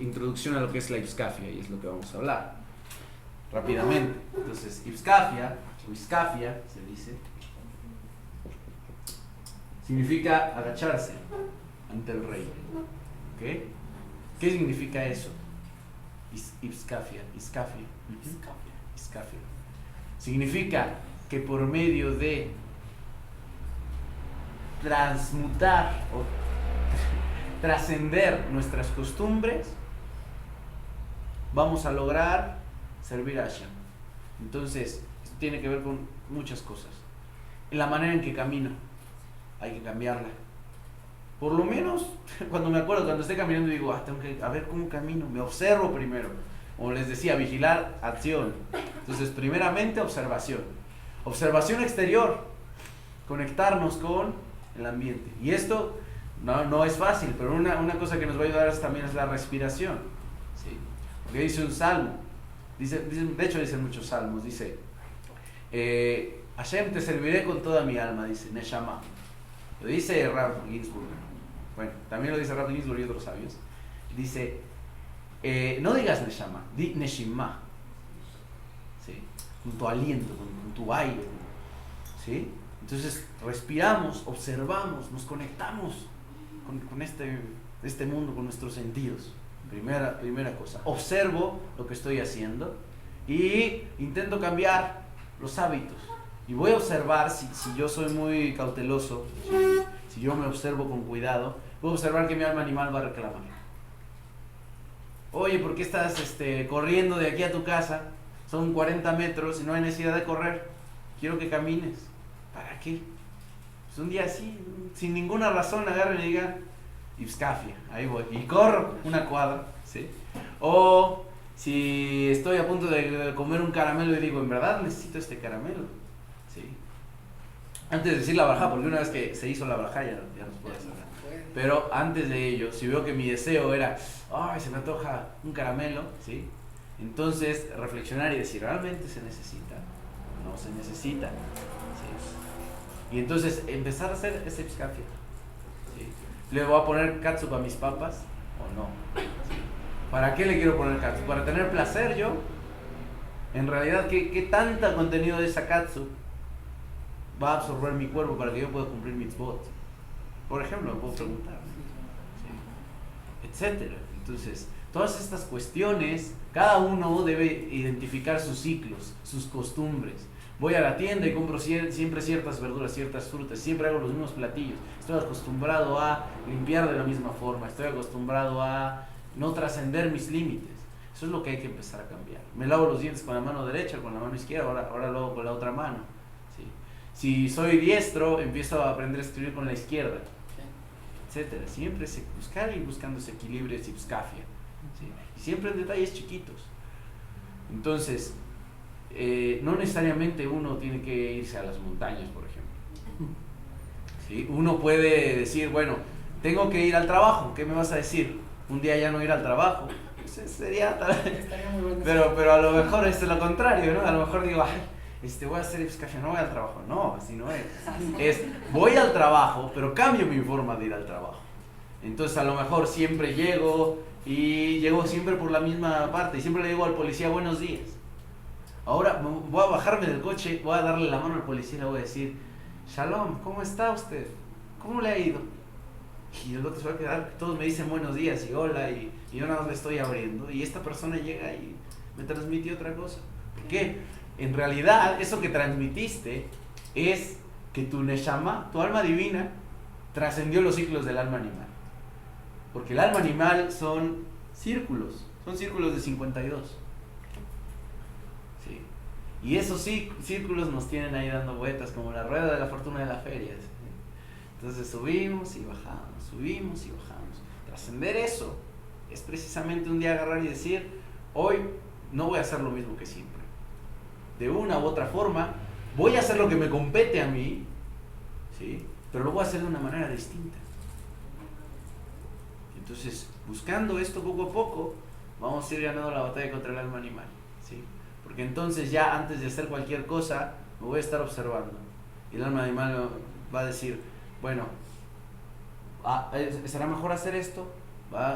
Speaker 2: introducción a lo que es la Iskafia, y es lo que vamos a hablar rápidamente. Entonces, Iskafia, o Iskafia se dice, significa agacharse ante el rey. ¿Okay? ¿Qué significa eso? Iskafia. Significa que por medio de transmutar o trascender nuestras costumbres, vamos a lograr servir a Hashem. Entonces, esto tiene que ver con muchas cosas. En la manera en que camino, hay que cambiarla. Por lo menos, cuando esté caminando, digo, tengo que ver cómo camino. Me observo primero. Como les decía, vigilar, acción. Entonces, primeramente, observación. Observación exterior. Conectarnos con el ambiente. Y esto no es fácil, pero una cosa que nos va a ayudar también es la respiración. ¿Sí? Porque dice un salmo. De hecho, dicen muchos salmos. Dice, Hashem, te serviré con toda mi alma, dice, Neshama. Lo dice Rav Ginsburg. Bueno, también lo dice Rav Ginsburg y otros sabios. Dice, no digas Neshama, di Neshima. ¿Sí? Con tu aliento, con tu aire. ¿Sí? Entonces respiramos, observamos, nos conectamos con este mundo, con nuestros sentidos. Primera cosa. Observo lo que estoy haciendo y intento cambiar los hábitos. Y voy a observar, si yo soy muy cauteloso, si yo me observo con cuidado, voy a observar que mi alma animal va a reclamar. Oye, ¿por qué estás corriendo de aquí a tu casa? Son 40 metros y no hay necesidad de correr. Quiero que camines. ¿Para qué? Pues un día así, sin ninguna razón, agarren y digan, Iskafia, ahí voy. Y corro una cuadra, ¿sí? O si estoy a punto de comer un caramelo y digo, en verdad necesito este caramelo, ¿sí? Antes de decir la braja, porque una vez que se hizo la braja ya no se puede hacer nada. Pero antes de ello, si veo que mi deseo era, se me antoja un caramelo, ¿sí? Entonces reflexionar y decir, ¿realmente se necesita? No se necesita, ¿sí? Y entonces empezar a hacer ese Iskafia, ¿sí? ¿Le voy a poner catsup a mis papas o no? ¿Sí? ¿Para qué le quiero poner catsup? ¿Para tener placer yo En realidad, ¿qué tanta contenido de Sakatsu va a absorber mi cuerpo para que yo pueda cumplir mitzvot? Por ejemplo, me puedo preguntar, ¿sí? Etcétera. Entonces, todas estas cuestiones, cada uno debe identificar sus ciclos, sus costumbres. Voy a la tienda y compro siempre ciertas verduras, ciertas frutas, siempre hago los mismos platillos. Estoy acostumbrado a limpiar de la misma forma, estoy acostumbrado a no trascender mis límites. Eso es lo que hay que empezar a cambiar. Me lavo los dientes con la mano derecha, con la mano izquierda, ahora lo hago con la otra mano. ¿Sí? Si soy diestro, empiezo a aprender a escribir con la izquierda, etcétera. Siempre buscando ese equilibrio, esa psicafia, ¿sí? Y siempre en detalles chiquitos. Entonces, no necesariamente uno tiene que irse a las montañas, por ejemplo. ¿Sí? Uno puede decir, bueno, tengo que ir al trabajo, ¿qué me vas a decir? Un día ya no ir al trabajo, pues sería tal vez, pero a lo mejor es lo contrario, ¿no? A lo mejor digo, ay, voy a hacer psicafia, no voy al trabajo. No, así no es. Es, voy al trabajo, pero cambio mi forma de ir al trabajo. Entonces a lo mejor siempre llego siempre por la misma parte y siempre le digo al policía buenos días. Ahora voy a bajarme del coche, voy a darle la mano al policía y le voy a decir, Shalom, ¿cómo está usted? ¿Cómo le ha ido? Y el otro se va a quedar, todos me dicen buenos días y hola y yo nada más le estoy abriendo y esta persona llega y me transmitió otra cosa. ¿Por qué? En realidad eso que transmitiste es que tu neshama, tu alma divina, trascendió los ciclos del alma animal. Porque el alma animal son círculos de 52. ¿Sí? Y esos círculos nos tienen ahí dando vueltas como la rueda de la fortuna de la feria. ¿Sí? Entonces subimos y bajamos. Trascender eso es precisamente un día agarrar y decir, hoy no voy a hacer lo mismo que siempre. De una u otra forma, voy a hacer lo que me compete a mí, ¿sí? Pero lo voy a hacer de una manera distinta. Entonces, buscando esto poco a poco, vamos a ir ganando la batalla contra el alma animal, ¿sí? Porque entonces ya antes de hacer cualquier cosa, me voy a estar observando. Y el alma animal va a decir, bueno, ¿será mejor hacer esto?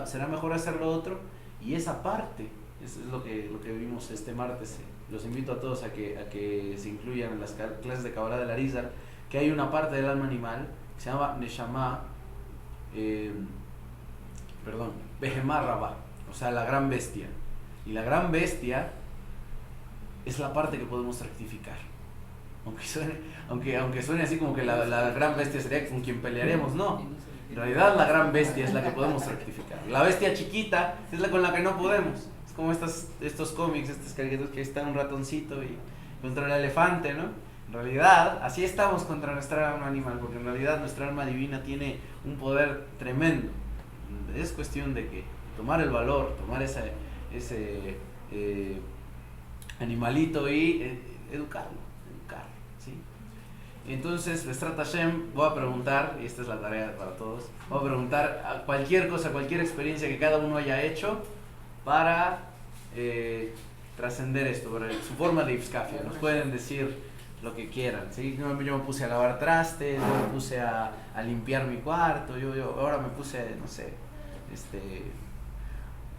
Speaker 2: ¿Será mejor hacer lo otro? Y esa parte, eso es lo que vimos este martes. Los invito a todos a que se incluyan en las clases de Kabbalah del Arizal, que hay una parte del alma animal que se llama Neshama, Behemá Rabá, o sea, la gran bestia. Y la gran bestia es la parte que podemos rectificar. Aunque suene así como que la gran bestia sería con quien pelearemos, no. En realidad la gran bestia es la que podemos rectificar. La bestia chiquita es la con la que no podemos. Es como estos cómics, estas caricaturas que está un ratoncito y contra el elefante, ¿no? En realidad, así estamos contra nuestra alma animal, porque en realidad nuestra alma divina tiene un poder tremendo. Es cuestión de que tomar el valor, tomar ese animalito y educarlo, ¿sí? Entonces, Besrat Hashem, voy a preguntar, y esta es la tarea para todos, voy a preguntar a cualquier cosa, cualquier experiencia que cada uno haya hecho para trascender esto, para su forma de Ipskafia. Nos pueden decir lo que quieran, ¿sí? Yo me puse a lavar trastes, yo me puse a limpiar mi cuarto, yo ahora me puse, no sé,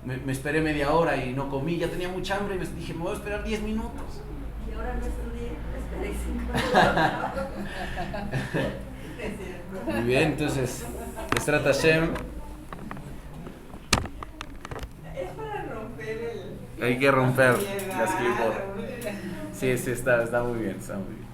Speaker 2: me esperé media hora y no comí, ya tenía mucha hambre y me dije, me voy a esperar 10 minutos.
Speaker 1: Y ahora no estudié, esperé 5
Speaker 2: Muy bien, entonces, Besrat Hashem.
Speaker 1: Es para romper
Speaker 2: Hay que romper
Speaker 1: la
Speaker 2: las clipboard. Sí, está muy bien, está muy bien.